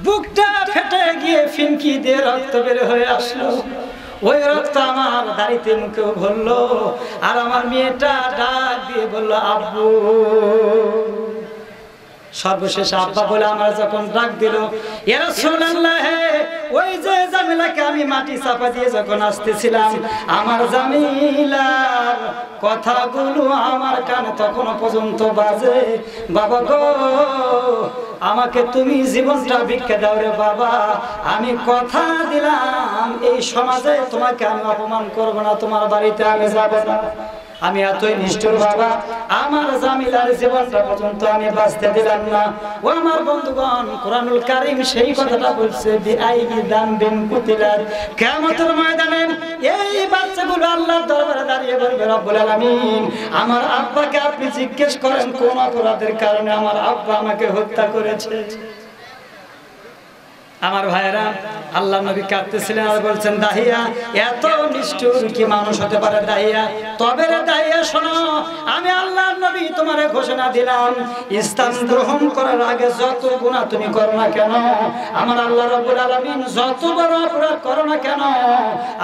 বুকটা ফেটে গিয়ে ফিনকি দিয়ে রক্ত বের হয়ে আসলো। ওই রক্ত আমার দাড়িতে মুখেও ভরলো, আর আমার মেয়েটা ডাক দিয়ে বললো আব্বু। সর্বশেষ আব্বা বলে আমার যখন ডাক দিল, ইয়া রাসূলুল্লাহ, ওই যে জামিলাকে আমি মাটি চাপা দিয়ে যখন আসতেছিলাম, আমার জামিলার কথাগুলো আমার কানে তখনো পর্যন্ত বাজে। বাবা গো, আমাকে তুমি জীবনটা ভিক্ষা দাও রে বাবা। আমি কথা দিলাম এই সমাজে তোমাকে আমি অপমান করব না, তোমার বাড়িতে আমি যাব না। আমি এতই নিষ্ঠুর বাবা, আমার জামিলার জীবনটা পর্যন্ত আমি বাঁচতে দিলাম না। ও আমার বন্ধুগণ, কোরআনুল কারীম সেই কথাটা বলছে, বিআইবি দামবিন কুতিলাত। কিয়ামতের ময়দানে এই বাচ্চাগুলো আল্লাহর দরবারে দাঁড়িয়ে বলবে, রব্বুল আলামিন, আমার আব্বাকে আপনি জিজ্ঞেস করেন কোন অপরাধের কারণে আমার আব্বা আমাকে হত্যা করেছে। আমার ভাইয়েরা, আল্লাহ নবী কাঁদতেছিলেন আর বলছেন, দাহিয়া, এত নিষ্ঠুর কি মানুষ হতে পারে দাহিয়া? তবে রে দাহিয়া শোনো, আমি আল্লাহর নবী তোমারে ঘোষণা দিলাম, ইসলাম গ্রহণ করার আগে যত গুনাহ তুমি করো না কেন, আমার আল্লাহ রাব্বুল আলামিন যত বড় অপরাধ করো না কেন,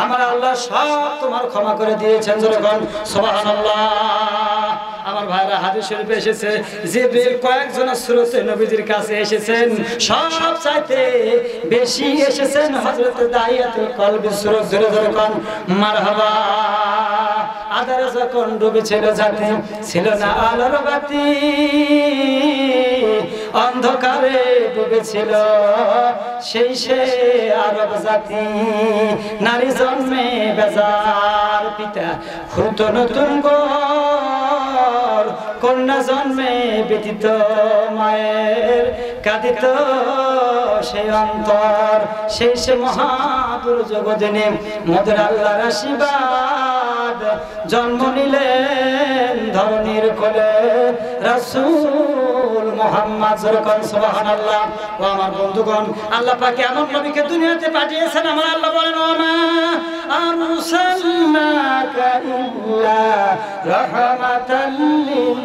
আমার আল্লাহ সব তোমার ক্ষমা করে দিয়েছেন। যখন সুবহানাল্লাহ। আমার ভাইরা, হাদিস শরীফে এসেছে, জিবরিল কয়েকজন সুরতে নবীজির কাছে এসেছেন, সব চাইতে বেশি এসেছেন হযরত দাহিয়াতুল কলবি সুরত। ধরে ধরে কোন মারহাবা। আধারে যখন ডুবেছিল জাতি, ছিল না আলোর বাতি, অন্ধকারে ডুবেছিল সেই সে আরব জাতি। নারী জন্মে বেজার পিতা, হতো নতুন ঘর, কন্যা জন্মে ব্যতীত মায়ের কাঁদিত সেই অন্তর। সেই সে মহাদুর্যোগ দিনে মোদের আল্লাহর আশীর্বাদ, জন্ম নিলেন ধরনীর কোলে রাসূল মুহাম্মদ। সুবহানাল্লাহ। ও আমার বন্ধুগণ, আল্লাহ পাক এমন নবীকে দুনিয়াতে পাঠিয়েছেন, আমার আল্লাহ বলেন, ওমা আরসালনাকা ইল্লা রাহমাতাল লিল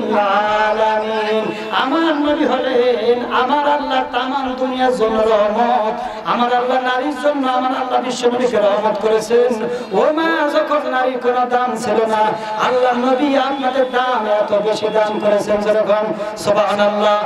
আলামিন। আমার নবী হলেন আমার আল্লাহ তামাম দুনিয়ার জন্য রহমত। আমার আল্লাহ নারীর জন্য আমার আল্লাহ বিশ্ব নবীকে রহমত করেছেন। ও মা, যখন নারীর কোনো দাম ছিল না, আল্লাহ নবী আপনাদের দাম এত বেশি দান করেছেন। যেরকম সুবহানাল্লাহ।